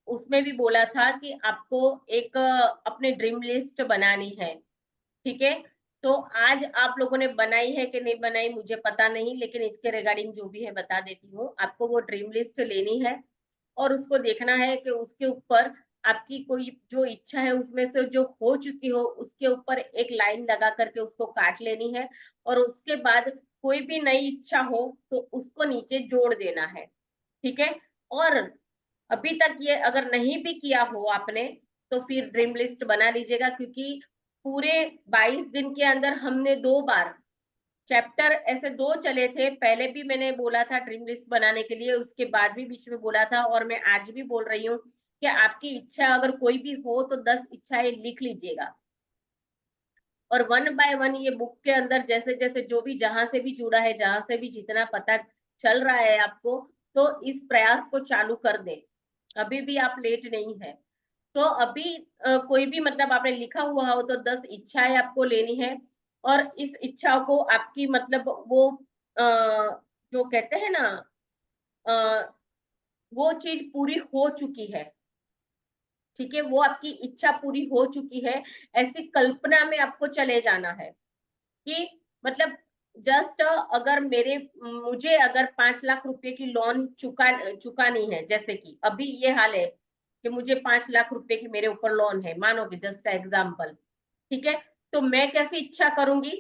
C: उसमें भी बोला था कि आपको एक अपने ड्रीम लिस्ट बनानी है, ठीक है। तो आज आप लोगों ने बनाई है कि नहीं बनाई मुझे पता नहीं, लेकिन इसके रिगार्डिंग जो भी है बता देती हूँ। आपको वो ड्रीम लिस्ट लेनी है और उसको देखना है कि उसके ऊपर आपकी कोई जो इच्छा है उसमें से जो हो चुकी हो उसके ऊपर एक लाइन लगा करके उसको काट लेनी है, और उसके बाद कोई भी नई इच्छा हो तो उसको नीचे जोड़ देना है। ठीक है। और अभी तक ये अगर नहीं भी किया हो आपने तो फिर ड्रीम लिस्ट बना लीजिएगा, क्योंकि पूरे 22 दिन के अंदर हमने 2 बार चैप्टर ऐसे 2 चले थे। पहले भी मैंने बोला था ड्रीम लिस्ट बनाने के लिए, उसके बाद भी बीच में बोला था, और मैं आज भी बोल रही हूँ कि आपकी इच्छा अगर कोई भी हो तो 10 इच्छाएं लिख लीजिएगा, और 1 बाय 1 ये बुक के अंदर जैसे जैसे जो भी जहां से भी जुड़ा है, जहां से भी जितना पता चल रहा है आपको, तो इस प्रयास को चालू कर दे। अभी भी आप लेट नहीं है। तो अभी कोई भी मतलब आपने लिखा हुआ हो तो 10 इच्छाएं आपको लेनी है, और इस इच्छा को आपकी मतलब वो जो कहते हैं ना, अ, वो चीज पूरी हो चुकी है। ठीक है, वो आपकी इच्छा पूरी हो चुकी है, ऐसी कल्पना में आपको चले जाना है कि मतलब जस्ट अगर मुझे अगर 5 लाख रुपए की लोन चुकानी है, जैसे कि अभी ये हाल है कि मुझे 5 लाख रुपए की मेरे ऊपर लोन है, मानो कि जस्ट एग्जाम्पल। ठीक है, तो मैं कैसी इच्छा करूंगी,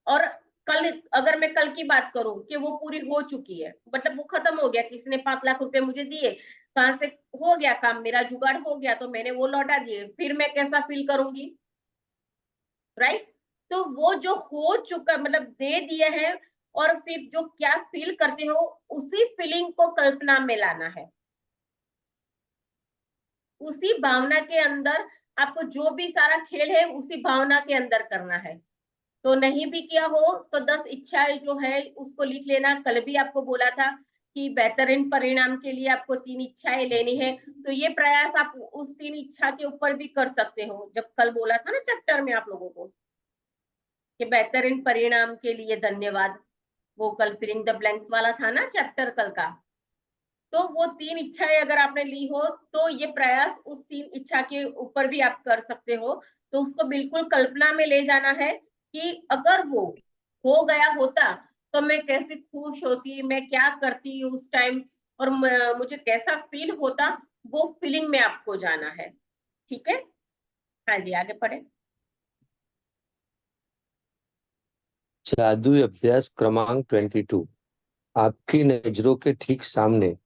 C: और कल अगर मैं कल की बात करूं कि वो पूरी हो चुकी है, मतलब वो खत्म हो गया, किसी ने 5 लाख रुपए मुझे दिए, कहां से हो गया काम, मेरा जुगाड़ हो गया तो मैंने वो लौटा दिए, फिर मैं कैसा फील करूंगी, राइट। तो वो जो हो चुका मतलब दे दिए हैं, और फिर जो क्या फील करते हो उसी फीलिंग को कल्पना में लाना है, उसी भावना के अंदर आपको जो भी सारा खेल है उसी भावना के अंदर करना है। तो नहीं भी किया हो तो 10 इच्छाएं जो है उसको लिख लेना। कल भी आपको बोला था कि बेहतरीन परिणाम के लिए आपको 3 इच्छाएं लेनी है, तो ये प्रयास आप उस 3 इच्छा के ऊपर भी कर सकते हो। जब कल बोला था ना चैप्टर में आप लोगों को कि बेहतरीन परिणाम के लिए धन्यवाद, वो कल फिलिंग द ब्लैंक्स वाला था ना चैप्टर कल का, तो वो 3 इच्छाएं अगर आपने ली हो तो ये प्रयास उस 3 इच्छा के ऊपर भी आप कर सकते हो। तो उसको बिल्कुल कल्पना में ले जाना है कि अगर वो हो गया होता तो मैं कैसे खुश होती, मैं क्या करती उस टाइम, और मुझे कैसा फील होता, वो फीलिंग में आपको जाना है। ठीक है, हाँ जी आगे पढ़े।
G: जादुई अभ्यास क्रमांक 22। आपकी नजरों के ठीक सामने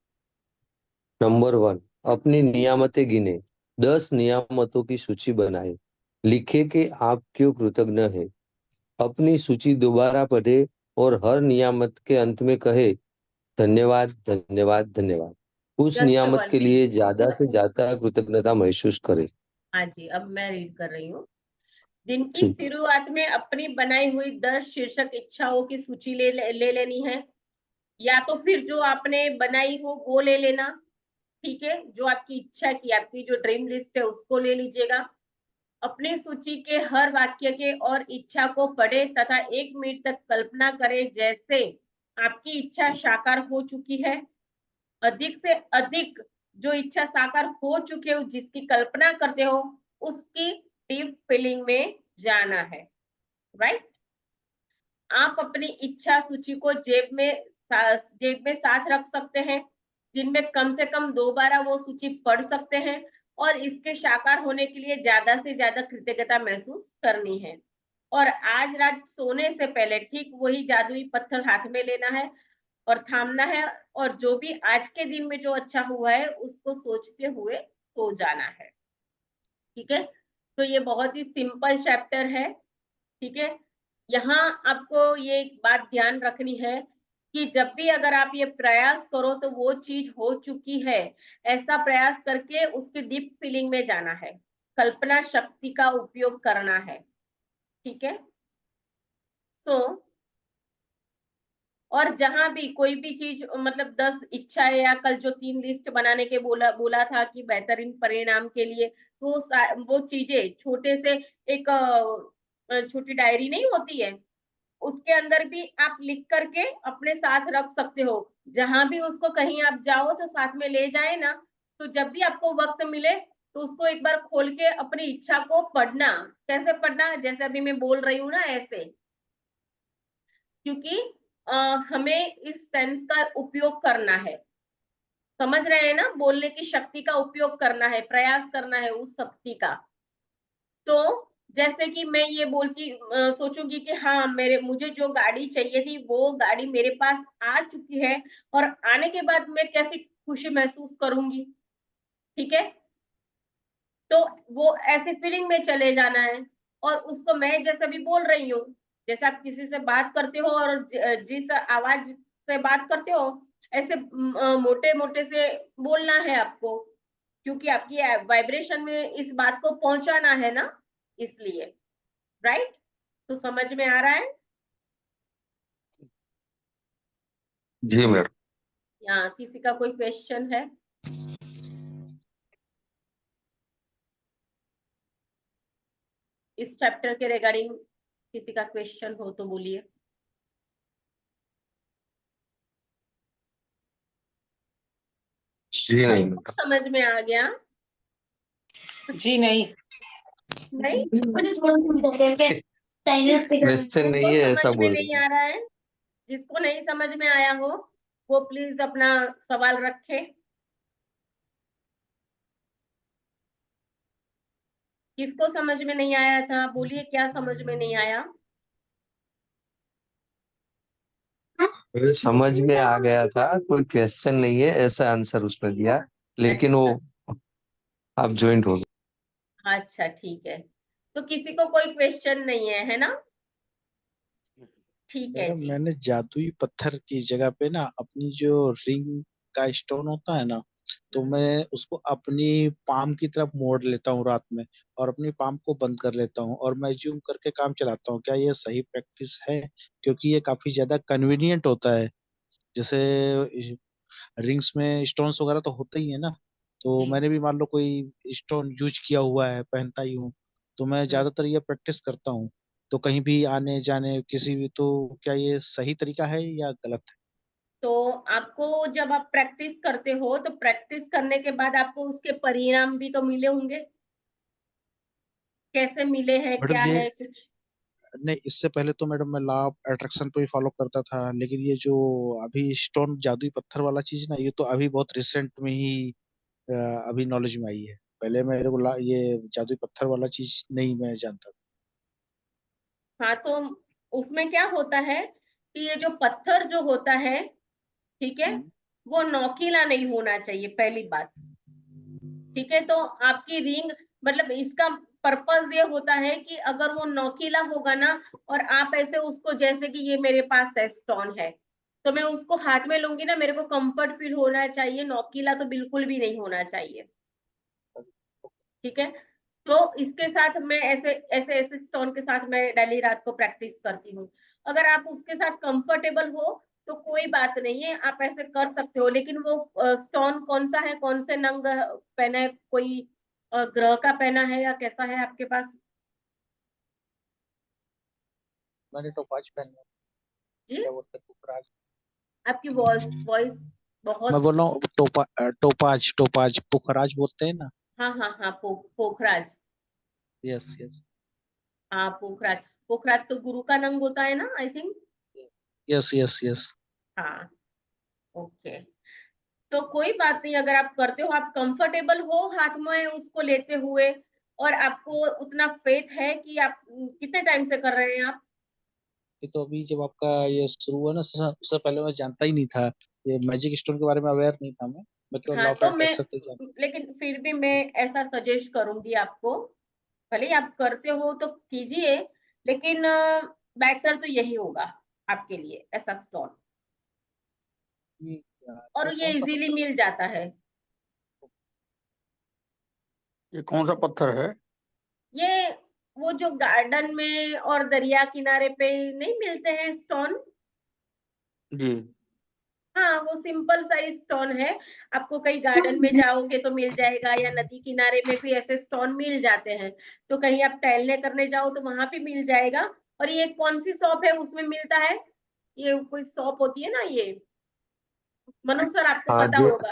G: नंबर 1, अपनी नियामतें गिने। 10 नियामतों की सूची बनाए। लिखे कि आप क्यों कृतज्ञ हैं। अपनी सूची दोबारा पढ़े और हर नियामत के अंत में कहे धन्यवाद धन्यवाद धन्यवाद। उस
C: जस्ट
G: नियामत
C: 1
G: के लिए
C: मिनट।
G: ज्यादा से ज्यादा कृतज्ञता महसूस करें।
C: हाँ जी, अब मैं रीड कर रही हूँ। दिन की
G: ठीक।
C: शुरुआत में अपनी बनाई हुई 10 शीर्षक इच्छाओं की सूची ले लेनी है, या तो फिर जो आपने बनाई हो वो ले लेना। ठीक है, जो आपकी इच्छा की आपकी जो ड्रीम लिस्ट है उसको ले लीजिएगा। अपनी सूची के हर वाक्य के और इच्छा को पढ़े तथा 1 मिनट तक कल्पना करें जैसे आपकी इच्छा साकार हो चुकी है। अधिक से अधिक जो इच्छा साकार हो चुके हो, जिसकी कल्पना करते हो, उसकी डीप फीलिंग में जाना है, राइट। आप अपनी इच्छा सूची को जेब में साथ रख सकते हैं। दिन में कम से कम 2 बार वो सूची पढ़ सकते हैं, और इसके साकार होने के लिए ज्यादा से ज्यादा कृतज्ञता महसूस करनी है। और आज रात सोने से पहले ठीक वही जादुई पत्थर हाथ में लेना है और थामना है, और जो भी आज के दिन में जो अच्छा हुआ है उसको सोचते हुए सो जाना है। ठीक है, तो ये बहुत ही सिंपल चैप्टर है। ठीक है, यहाँ आपको ये एक बात ध्यान रखनी है कि जब भी अगर आप ये प्रयास करो तो वो चीज हो चुकी है, ऐसा प्रयास करके उसकी डीप फीलिंग में जाना है, कल्पना शक्ति का उपयोग करना है। ठीक है, तो और जहां भी कोई भी चीज मतलब 10 इच्छाएं, या कल जो 3 लिस्ट बनाने के बोला था कि बेहतरीन परिणाम के लिए, तो वो चीजें छोटे से एक छोटी डायरी नहीं होती है, उसके अंदर भी आप लिख करके अपने साथ रख सकते हो। जहां भी उसको कहीं आप जाओ तो साथ में ले जाए ना, तो जब भी आपको वक्त मिले तो उसको एक बार खोल के अपनी इच्छा को पढ़ना। कैसे पढ़ना, जैसे अभी मैं बोल रही हूँ ना ऐसे, क्योंकि हमें इस सेंस का उपयोग करना है, समझ रहे हैं ना, बोलने की शक्ति का उपयोग करना है, प्रयास करना है उस शक्ति का। तो जैसे कि मैं ये बोलती सोचूंगी कि हाँ मुझे जो गाड़ी चाहिए थी वो गाड़ी मेरे पास आ चुकी है, और आने के बाद मैं कैसी खुशी महसूस करूंगी, ठीक है। तो वो ऐसे फीलिंग में चले जाना है, और उसको मैं जैसे भी बोल रही हूँ, जैसे आप किसी से बात करते हो और जिस आवाज से बात करते हो, ऐसे मोटे मोटे से बोलना है आपको, क्योंकि आपकी वाइब्रेशन में इस बात को पहुंचाना है ना, इसलिए। राइट, तो समझ में आ रहा है?
G: जी मैडम।
C: या किसी का कोई क्वेश्चन है? इस चैप्टर के रिगार्डिंग किसी का क्वेश्चन हो तो बोलिए।
G: जी नहीं मैडम।
C: समझ में आ गया?
H: जी नहीं।
C: नहीं,
G: क्वेश्चन नहीं है, ऐसा
C: समझ में
G: बोल
C: नहीं
G: रहे हैं।
C: आ रहा है? जिसको नहीं समझ में आया हो वो प्लीज अपना सवाल रखे। किसको समझ में नहीं आया था, बोलिए क्या समझ में नहीं आया?
G: मुझे समझ में आ गया था, कोई क्वेश्चन नहीं है, ऐसा आंसर उसने दिया, लेकिन वो आप ज्वाइंट हो गए।
C: अच्छा ठीक है, तो किसी को कोई क्वेश्चन नहीं है ना? ठीक है
I: मैडम
C: जी।
I: मैंने जादुई पत्थर की जगह पे ना अपनी जो रिंग का स्टोन होता है ना, तो मैं उसको अपनी पाम की तरफ मोड़ लेता हूँ रात में, और अपनी पाम को बंद कर लेता हूँ और मैं ज्यूम करके काम चलाता हूँ। क्या ये सही प्रैक्टिस है? क्योंकि ये काफी ज्यादा कन्वीनियंट होता है। जैसे रिंग्स में स्टोन्स वगैरह तो होते ही है ना, तो
C: जी।
I: मैंने भी मान लो कोई स्टोन यूज किया हुआ है, पहनता ही हूँ, तो मैं ज्यादातर ये प्रैक्टिस करता हूँ। तो कहीं भी आने जाने किसी भी, तो क्या ये सही तरीका है या गलत है?
C: तो आपको जब आप प्रैक्टिस करते हो तो प्रैक्टिस करने के बाद आपको उसके परिणाम भी तो मिले होंगे, कैसे मिले हैं,
I: मैडम
C: क्या
I: ये
C: है कुछ?
I: नहीं, इससे पहले तो मैडम मैं लॉ ऑफ अट्रैक्शन पे ही फॉलो करता था, लेकिन ये जो अभी स्टोन जादुई पत्थर वाला चीज ना, ये तो अभी बहुत रिसेंट में ही अ, अभी नॉलेज में आई है। पहले मेरे को ये जादुई पत्थर वाला चीज नहीं मैं जानता था।
C: हाँ, तो उसमें क्या होता है कि ये जो पत्थर जो होता है, ठीक है,
I: हम्म।
C: वो नोकीला नहीं होना चाहिए, पहली बात। ठीक है, तो आपकी रिंग, मतलब इसका पर्पस ये होता है कि अगर वो नोकीला होगा ना, और आप ऐसे उसको, जैसे कि ये मेरे पास है स्टोन है, तो मैं उसको हाथ में लूंगी ना, मेरे को कंफर्ट फील होना चाहिए, नोकीला तो बिल्कुल भी नहीं होना चाहिए। ठीक है, तो इसके साथ मैं ऐसे ऐसे ऐसे स्टोन के साथ मैं डेली रात को प्रैक्टिस करती हूँ। अगर आप उसके साथ कंफर्टेबल हो तो कोई बात नहीं है, आप ऐसे कर सकते हो, लेकिन वो स्टोन कौन सा है, कौन से नंग पहना है, कोई ग्रह का पहना है या कैसा है आपके पास?
I: मैंने तो पाँच पहना।
C: जी,
I: क्या बोलते हैं, पुखराज।
C: आपकी वॉइस वॉइस
I: मैं
C: बहुत।
I: बोल रहा हूँ टोपाज टोपाज पुखराज बोलते हैं ना।
C: हाँ हाँ हाँ, पोखराज।
I: Yes yes.
C: हाँ, पोखराज। पोखराज तो गुरु का नंग होता है ना, I think.
I: Yes yes yes.
C: हाँ, ओके। तो कोई बात नहीं, अगर आप करते हो, आप कंफर्टेबल हो हाथ में उसको लेते हुए, और आपको उतना फेथ है कि आप कितने टाइम से कर रहे हैं आप?
I: ये तो अभी जब आपका ये शुरू हुआ ना, उससे पहले मैं जानता ही नहीं था, ये मैजिक स्टोन के बारे में अवेयर नहीं था मैं केवल
C: हाँ,
I: लॉ ऑफ
C: तो मैं,
I: अट्रैक्शन तक जानता।
C: लेकिन फिर भी मैं ऐसा सजेस्ट करूंगी आपको, भले ही आप करते हो तो कीजिए, लेकिन बेटर तो यही होगा आपके लिए, ऐसा स्टोन।
I: ये
C: और ये
I: कौन सा
C: इजीली
I: पत्थर?
C: मिल जाता है।
F: ये कौन सा पत्थर है?
C: ये वो जो गार्डन में और दरिया किनारे पे नहीं मिलते हैं स्टोन?
F: जी।
C: हाँ, वो सिंपल सा स्टोन है। आपको कहीं गार्डन में जाओगे तो मिल जाएगा, या नदी किनारे में भी ऐसे स्टोन मिल जाते हैं। तो कहीं आप टहलने करने जाओ तो वहां भी मिल जाएगा। और ये कौन सी शॉप है उसमें मिलता है? ये कोई शॉप होती है ना, ये मनु सर आपको
G: हाँ
C: पता
G: जो,
C: होगा।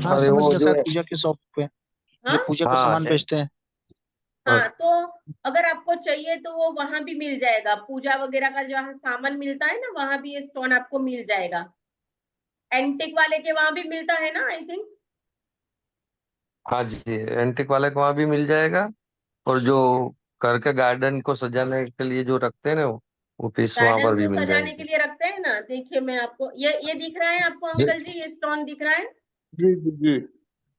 I: हाँ
G: अरे
I: समझ
G: वो
I: गया,
G: जो
I: शायद पूजा की शॉप पे।
C: हाँ
I: पूजा का
G: हाँ
I: सामान
G: है।
I: बेचते हैं।
C: हाँ, तो अगर आपको चाहिए तो वो वहां भी मिल जाएगा, पूजा वगैरह का जहाँ सामान मिलता है ना, वहां भी ये स्टोन आपको मिल जाएगा। एंटिक वाले के वहां भी मिलता है ना, आई थिंक।
G: हाँ जी, एंटिक वाले को वहाँ भी मिल जाएगा। और जो घर के गार्डन को सजाने के लिए जो रखते हैं ना, वो पीस वहां
C: गार्डन
G: पर भी
C: को
G: मिल
C: सजाने के
G: जाएंगे।
C: लिए रखते हैं ना, देखिए मैं आपको ये दिख रहा है आपको
G: जी
C: अंकल जी, ये स्टोन दिख रहा है।
F: जी जी जी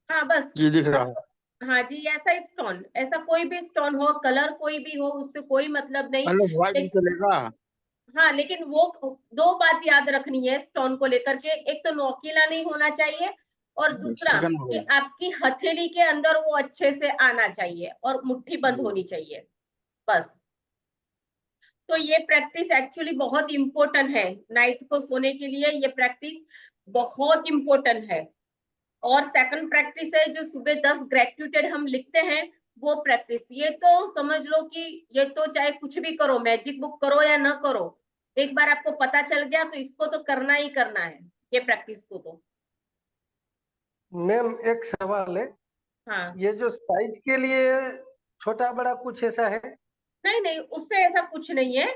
C: हाँ बस,
F: जी दिख रहा है।
C: आपको हाँ जी, ऐसा स्टोन, ऐसा कोई भी स्टोन हो, कलर कोई भी हो, उससे कोई मतलब नहीं।
F: मतलब व्हाइट भी
C: लेकिन
F: चलेगा?
C: हाँ, लेकिन वो दो बात याद रखनी है स्टोन को लेकर के, एक तो नोकीला नहीं होना चाहिए, और दूसरा
F: सेकंड
C: कि
F: वाला।
C: आपकी हथेली के अंदर वो अच्छे से आना चाहिए और मुट्ठी बंद होनी चाहिए, बस। तो ये प्रैक्टिस एक्चुअली बहुत इंपॉर्टेंट है, नाइट को सोने के लिए ये प्रैक्टिस बहुत इंपॉर्टेंट है। और सेकंड प्रैक्टिस है जो सुबह 10 ग्रेटिट्यूड हम लिखते हैं, वो प्रैक्टिस, ये तो समझ लो कि ये तो चाहे कुछ भी करो, मैजिक बुक करो या ना करो, एक बार आपको पता चल गया तो इसको तो करना ही करना है, ये प्रैक्टिस को तो।
E: मैम एक सवाल है,
C: हाँ,
E: ये जो साइज के लिए छोटा बड़ा कुछ ऐसा है?
C: नहीं नहीं, उससे ऐसा कुछ नहीं है।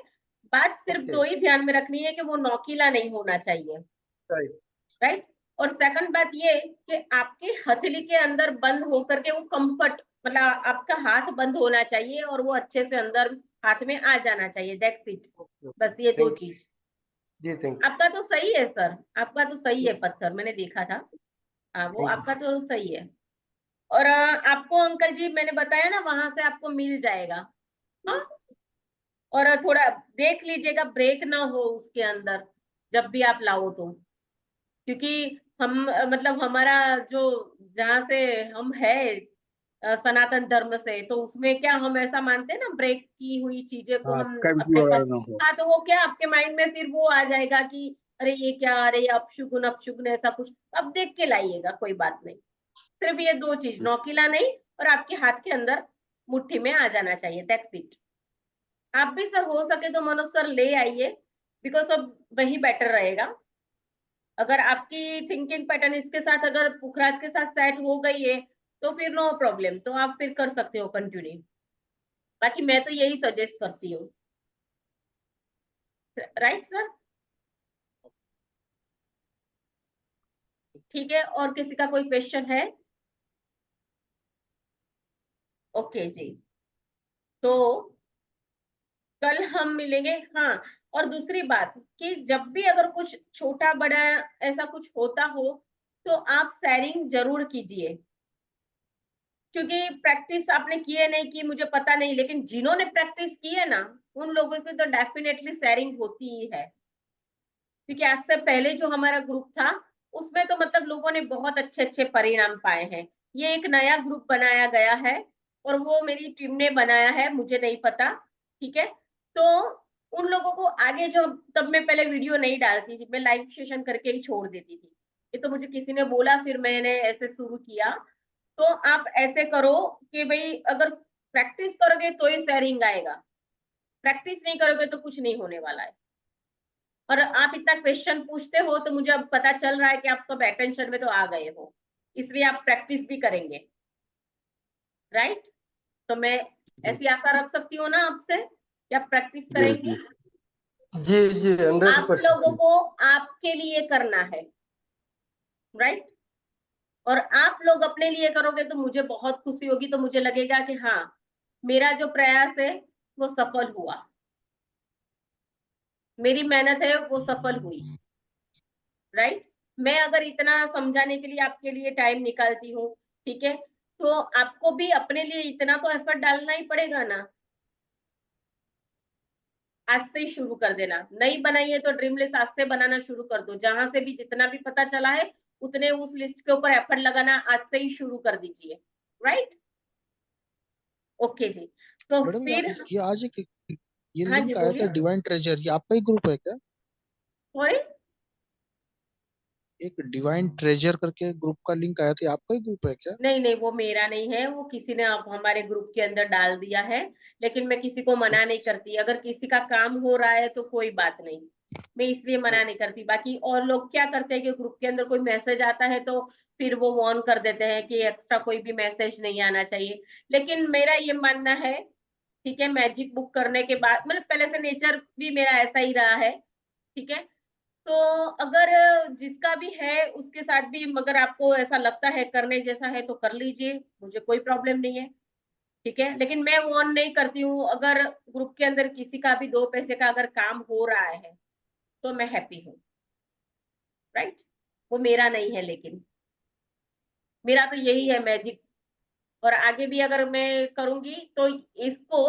C: बात सिर्फ
E: ओके,
C: दो ही ध्यान में रखनी है कि वो नोकीला नहीं होना चाहिए,
E: राइट।
C: राइट। और सेकंड बात ये कि आपकी हथेली के अंदर बंद होकर के वो कंफर्ट, मतलब आपका हाथ बंद होना चाहिए और वो अच्छे से अंदर हाथ में आ जाना चाहिए, दैट्स इट। बस ये दो
E: थैंक
C: चीज।
E: जी, थैंक
C: आपका तो सही है सर, आपका तो सही
E: यू,
C: है पत्थर, मैंने देखा था। हाँ, वो
E: थैंक
C: आपका तो सही है। और आपको अंकल जी मैंने बताया ना, वहां से आपको मिल जाएगा। हाँ, और थोड़ा देख लीजिएगा ब्रेक ना हो उसके अंदर, जब भी आप लाओ तो। क्योंकि हम मतलब हमारा जो, जहाँ से हम है सनातन धर्म से, तो उसमें क्या हम ऐसा मानते हैं ना, ब्रेक की हुई चीजें को
F: हाँ,
C: हम
F: कैविटी
C: अपने पास।
F: वगैरह ना हो।
C: हाँ, तो वो क्या आपके माइंड में फिर वो आ जाएगा कि अरे ये क्या, अरे ये अपशुगुन अपशुगुन ऐसा कुछ, अब देख के लाइएगा, कोई बात नहीं। सिर्फ ये दो चीज, नोकीला नहीं और आपके हाथ के अंदर मुट्ठी में आ जाना चाहिए, दैट्स इट। आप भी सर हो सके तो मनोज सर ले आइए, बिकॉज अब वही बेटर रहेगा। अगर आपकी थिंकिंग पैटर्न इसके साथ, अगर पुखराज के साथ सेट हो गई है, तो फिर नो प्रॉब्लम, तो आप फिर कर सकते हो कंटिन्यू। बाकी मैं तो यही सजेस्ट करती हूँ, राइट सर। ठीक है, और किसी का कोई क्वेश्चन है? ओके जी, तो कल हम मिलेंगे। हाँ, और दूसरी बात कि जब भी अगर कुछ छोटा बड़ा ऐसा कुछ होता हो, तो आप शेयरिंग जरूर कीजिए। क्योंकि प्रैक्टिस आपने की है नहीं की मुझे पता नहीं, लेकिन जिन्होंने प्रैक्टिस की है ना, उन लोगों की तो डेफिनेटली शेयरिंग होती ही है। क्योंकि आज से पहले जो हमारा ग्रुप था, उसमें तो मतलब लोगों ने बहुत अच्छे अच्छे परिणाम पाए हैं। ये एक नया ग्रुप बनाया गया है, और वो मेरी टीम ने बनाया है, मुझे नहीं पता, ठीक है। तो उन लोगों को आगे जो, तब मैं पहले वीडियो नहीं डालती थी, मैं लाइव सेशन करके ही छोड़ देती थी। ये तो मुझे किसी ने बोला, फिर मैंने ऐसे शुरू किया। तो आप ऐसे करो कि भाई अगर प्रैक्टिस करोगे तो ही शेयरिंग आएगा, प्रैक्टिस नहीं करोगे तो कुछ नहीं होने वाला है। और आप इतना क्वेश्चन पूछते हो तो मुझे अब पता चल रहा है कि आप सब अटेंशन में तो आ गए हो, इसलिए आप प्रैक्टिस भी करेंगे, राइट। तो मैं ऐसी आशा रख सकती हूँ ना आपसे कि आप प्रैक्टिस
F: जी
C: करेंगे।
F: जी
E: जी जी,
C: आप लोगों
E: 100%।
C: को आपके लिए करना है, राइट। और आप लोग अपने लिए करोगे तो मुझे बहुत खुशी होगी, तो मुझे लगेगा कि हाँ, मेरा जो प्रयास है वो सफल हुआ, मेरी मेहनत है वो सफल हुई, राइट। मैं अगर इतना समझाने के लिए आपके लिए टाइम निकालती हूँ, ठीक है, तो आपको भी अपने लिए इतना तो एफर्ट डालना ही पड़ेगा ना। आज से ही शुरू कर देना, नहीं बनाई है तो ड्रीम लिस्ट आज से बनाना शुरू कर दो, जहां से भी जितना भी पता चला है उतने उस लिस्ट के ऊपर एफर्ट लगाना आज से ही शुरू कर दीजिए, राइट। ओके जी, तो
I: मैडम
C: फिर
I: ये आज एक ये
C: हाँ जी
I: लिंक आया था,
C: बोलिए।
I: डिवाइन ट्रेजर, ये आपका ही ग्रुप है क्या?
C: सॉरी,
I: एक डिवाइन ट्रेजर करके ग्रुप का लिंक आया था, ये आपका ही ग्रुप है क्या?
C: नहीं नहीं, वो मेरा नहीं है, वो किसी ने आप हमारे ग्रुप के अंदर डाल दिया है। लेकिन मैं किसी को मना नहीं करती, अगर किसी का काम हो रहा है तो कोई बात नहीं, मैं इसलिए मना नहीं करती। बाकी और लोग क्या करते हैं कि ग्रुप के अंदर कोई मैसेज आता है तो फिर वो वार्न कर देते हैं कि एक्स्ट्रा कोई भी मैसेज नहीं आना चाहिए। लेकिन मेरा ये मानना है, ठीक है, मैजिक बुक करने के बाद, मतलब पहले से नेचर भी मेरा ऐसा ही रहा है, ठीक है, तो अगर जिसका भी है उसके साथ भी अगर आपको ऐसा लगता है करने जैसा है तो कर लीजिए, मुझे कोई प्रॉब्लम नहीं है, ठीक है। लेकिन मैं वार्न नहीं करती हूँ, अगर ग्रुप के अंदर किसी का भी 2 पैसे का अगर काम हो रहा है तो मैं हैप्पी हूँ, राइट। वो मेरा नहीं है, लेकिन मेरा तो यही है मैजिक, और आगे भी अगर मैं करूंगी तो इसको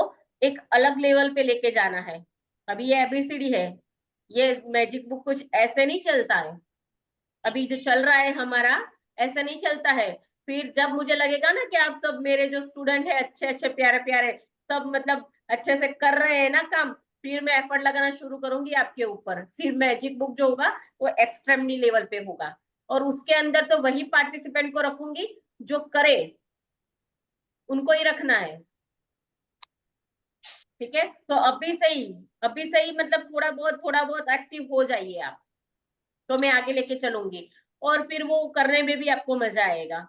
C: एक अलग लेवल पे लेके जाना है। अभी ये एबीसीडी है, ये मैजिक बुक कुछ ऐसे नहीं चलता है, अभी जो चल रहा है हमारा ऐसा नहीं चलता है। फिर जब मुझे लगेगा ना कि आप सब मेरे जो स्टूडेंट है अच्छे अच्छे प्यारे प्यारे सब मतलब अच्छे से कर रहे हैं ना काम, फिर मैं एफर्ट लगाना शुरू करूंगी आपके ऊपर। फिर मैजिक बुक जो होगा वो एक्सट्रीमली लेवल पे होगा, और उसके अंदर तो वही पार्टिसिपेंट को रखूंगी जो करे, उनको ही रखना है, ठीक है। तो अभी से ही मतलब थोड़ा बहुत एक्टिव हो जाइए आप, तो मैं आगे लेके चलूंगी, और फिर वो करने में भी आपको मजा आएगा,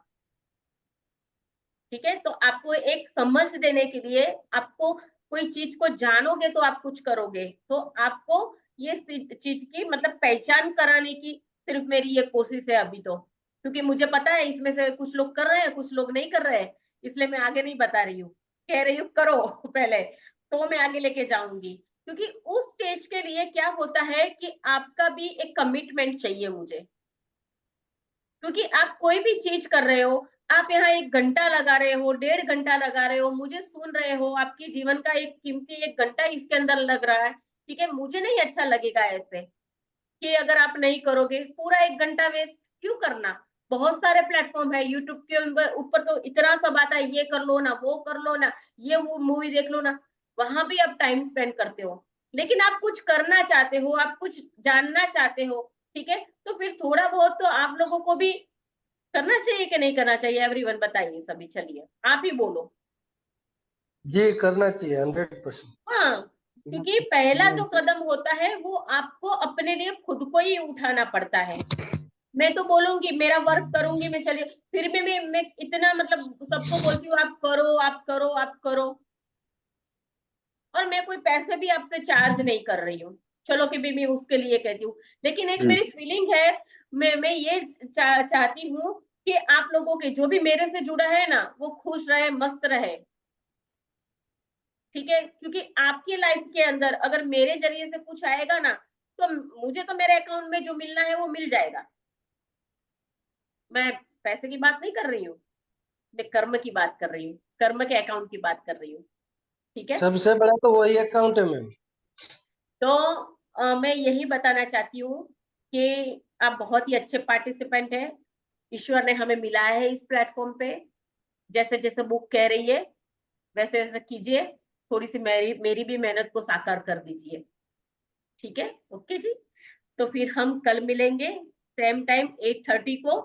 C: ठीक है। तो आपको एक समझ देने के लिए, आपको कोई चीज को जानोगे तो आप कुछ करोगे, तो आपको ये चीज की मतलब पहचान कराने की सिर्फ मेरी ये कोशिश है अभी तो, क्योंकि मुझे पता है इसमें से कुछ लोग कर रहे हैं कुछ लोग नहीं कर रहे हैं, इसलिए मैं आगे नहीं बता रही हूँ, कह रही हूँ करो पहले, तो मैं आगे लेके जाऊंगी। क्योंकि उस स्टेज के लिए क्या होता है कि आपका भी एक कमिटमेंट चाहिए मुझे, क्योंकि आप कोई भी चीज कर रहे हो, आप यहाँ 1 घंटा लगा रहे हो, 1.5 घंटा लगा रहे हो, मुझे सुन रहे हो, आपके जीवन का एक कीमती 1 घंटा इसके अंदर लग रहा है, ठीक है। मुझे नहीं अच्छा लगेगा ऐसे कि अगर आप नहीं करोगे, पूरा 1 घंटा वेस्ट क्यों करना। बहुत सारे प्लेटफॉर्म है यूट्यूब के ऊपर, तो इतना सब आता है, ये कर लो ना, वो कर लो ना, ये वो मूवी देख लो ना, वहां भी आप टाइम स्पेंड करते हो। लेकिन आप कुछ करना चाहते हो, आप कुछ जानना चाहते हो, ठीक है, तो फिर थोड़ा बहुत तो आप लोगों को भी करना चाहिए कि नहीं करना चाहिए। एवरीवन बताइए, सभी चलिए आप ही बोलो।
E: जी करना चाहिए 100%।
C: हाँ, क्योंकि पहला जो कदम होता है वो आपको अपने लिए खुद को ही उठाना पड़ता है। मैं तो बोलूंगी मेरा वर्क करूंगी मैं, चलिए, फिर भी मैं इतना मतलब सबको बोलती हूँ आप करो आप करो आप करो, और मैं कोई पैसे भी आपसे चार्ज नहीं कर रही हूँ, चलो कि भी मैं उसके लिए कहती हूँ। लेकिन एक मेरी फीलिंग है, मैं ये चाहती हूँ कि आप लोगों के जो भी मेरे से जुड़ा है ना वो खुश रहे, मस्त रहे, ठीक है। क्योंकि आपकी लाइफ के अंदर अगर मेरे जरिए से कुछ आएगा ना, तो मुझे तो मेरे अकाउंट में जो मिलना है वो मिल जाएगा। मैं पैसे की बात नहीं कर रही हूँ, मैं कर्म की बात कर रही हूँ, कर्म के अकाउंट की बात कर रही हूँ, ठीक है।
E: सबसे बड़ा तो वही अकाउंट है मैम।
C: तो मैं यही बताना चाहती हूँ कि आप बहुत ही अच्छे पार्टिसिपेंट हैं, ईश्वर ने हमें मिलाया है इस प्लेटफॉर्म पे, जैसे जैसे बुक कह रही है वैसे वैसे कीजिए, थोड़ी सी मेरी भी मेहनत को साकार कर दीजिए, ठीक है। ओके जी, तो फिर हम कल मिलेंगे सेम टाइम 8:30 को,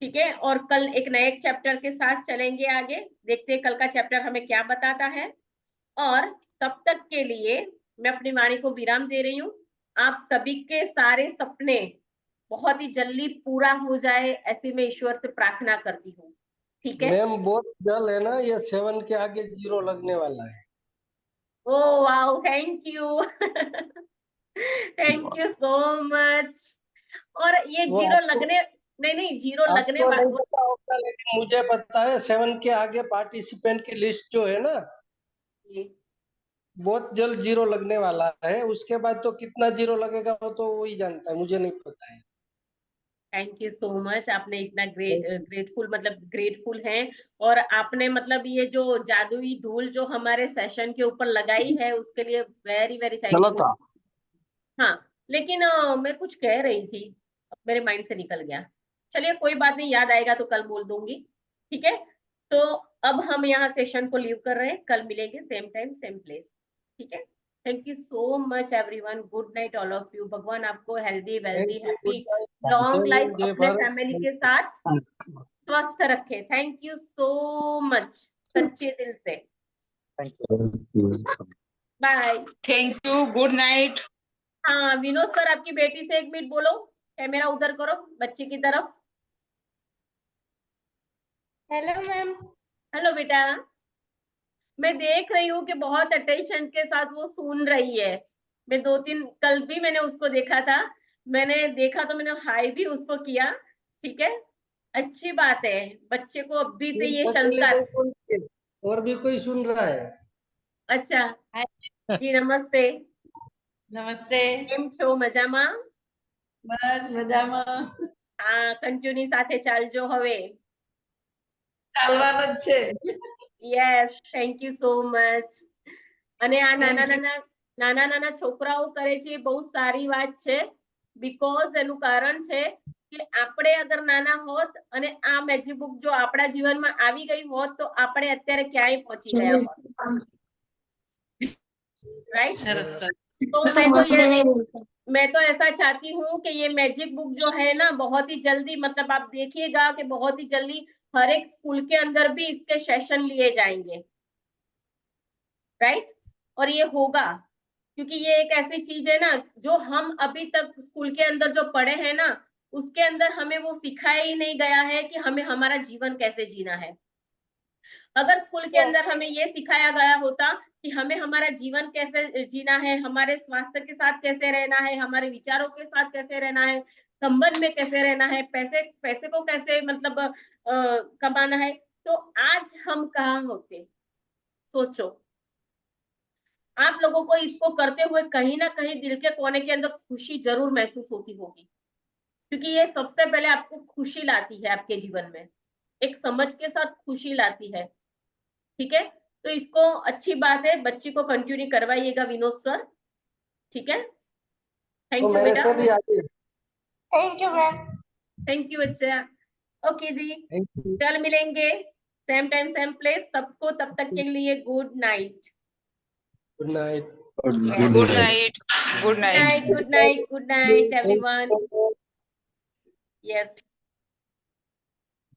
C: ठीक है। और कल एक नए चैप्टर के साथ चलेंगे आगे, देखते हैं कल का चैप्टर हमें क्या बताता है। और तब तक के लिए मैं अपनी वाणी को विराम दे रही हूँ। आप सभी के सारे सपने बहुत ही जल्दी पूरा हो जाए, ऐसी मैं ईश्वर से प्रार्थना करती हूँ, ठीक है।
E: मैम बहुत जल है ना, ये 7 के आगे 0 लगने वाला है।
C: Oh wow, thank you thank you so much. और ये
E: वो
C: जीरो
E: आपको
C: लगने, नहीं नहीं, जीरो लगने
E: आपको नहीं पता होगा, लेकिन मुझे पता है 7 के आगे पार्टिसिपेंट की लिस्ट जो है ना, बहुत जल्द 0 लगने वाला है। उसके बाद तो कितना 0 लगेगा वो तो वही जानता है, मुझे नहीं पता है।
C: थैंक यू सो मच, आपने इतना ग्रेटफुल मतलब ग्रेटफुल हैं, और आपने मतलब ये जो जादुई धूल जो हमारे सेशन के ऊपर लगाई है उसके लिए वेरी वेरी
F: गलत
C: थैंकफुल।
F: था।
C: हाँ, लेकिन मैं कुछ कह रही थी, अब मेरे माइंड से निकल गया। चलिए कोई बात नहीं, याद आएगा तो कल बोल दूंगी, ठीक है। तो अब हम यहाँ सेशन को लीव कर रहे हैं, कल मिलेंगे सेम टाइम सेम प्लेस, ठीक है। Thank you so much everyone, good night all of you, भगवान आपको healthy
E: thank
C: wealthy
E: you, good
C: happy
E: night,
C: long
E: जय
C: लाइफ
E: हिंद, जय
C: अपने फैमिली
E: भारत।
C: के साथ स्वस्थ रखे। थैंक यू सो मच, सच्चे दिल से। Bye.
H: Thank you, good night.
C: हाँ विनोद सर, आपकी बेटी से 1 मिनट बोलो, कैमरा उधर करो बच्चे की तरफ।
B: Hello ma'am.
C: हेलो बेटा, मैं देख रही हूँ कि बहुत अटेंशन के साथ वो सुन रही है। मैं 2-3 कल भी मैंने उसको देखा था, मैंने देखा तो मैंने हाई भी उसको किया। ठीक है, अच्छी बात है, बच्चे को अभी से ये
E: अकेले
C: संस्कार।
E: कोई सुन के, और भी कोई सुन रहा है?
C: अच्छा जी, नमस्ते।
H: नमस्ते।
C: કેમ છો? મજામાં?
H: બસ મજામાં.
C: કન્ટિન્યુ સાથે ચાલજો હવે.
H: ચાલવાનું જ છે.
C: Yes, thank you so much. અને આ નાના
H: Thank you.
C: નાના છોકરાઓ કરે છે એ બહુ સારી વાત છે, બીકોઝ એનું કારણ છે કે આપણે અગર નાના હોત અને આ મેજિક બુક જો આપણા જીવનમાં આવી ગઈ હોત તો આપણે અત્યારે ક્યાંય પહોંચી ગયા હોત. राइट?
H: સરસ સરસ.
C: तो मैं तो ऐसा चाहती हूँ कि ये मैजिक बुक जो है ना बहुत ही जल्दी, मतलब आप देखिएगा कि बहुत ही जल्दी हर एक स्कूल के अंदर भी इसके सेशन लिए जाएंगे, राइट? और ये होगा क्योंकि ये एक ऐसी चीज है ना जो हम अभी तक स्कूल के अंदर जो पढ़े हैं ना, उसके अंदर हमें वो सिखाया ही नहीं गया है कि हमें हमारा जीवन कैसे जीना है। अगर स्कूल के अंदर हमें ये सिखाया गया होता कि हमें हमारा जीवन कैसे जीना है, हमारे स्वास्थ्य के साथ कैसे रहना है, हमारे विचारों के साथ कैसे रहना है, संबंध में कैसे रहना है, पैसे को कैसे मतलब कमाना है, तो आज हम कहाँ होते? सोचो। आप लोगों को इसको करते हुए कहीं ना कहीं दिल के कोने के अंदर खुशी जरूर महसूस होती होगी, क्योंकि ये सबसे पहले आपको खुशी लाती है आपके जीवन में, एक समझ के साथ खुशी लाती है। ठीक है, तो इसको अच्छी बात है, बच्ची को कंटिन्यू करवाइएगा विनोद सर। ठीक है,
E: तो
C: थैंक यू
E: मेरे
C: बेटा।
E: से भी आगे।
B: Thank you ma'am.
C: Thank you बच्चा। Okay ji,
E: thank you.
C: कल मिलेंगे सेम टाइम सेम प्लेस। सबको तब तक के लिए good night.
E: Good night.
G: Good
H: Good
G: night.
H: night. Good night.
C: Good night good night good night everyone. Yes.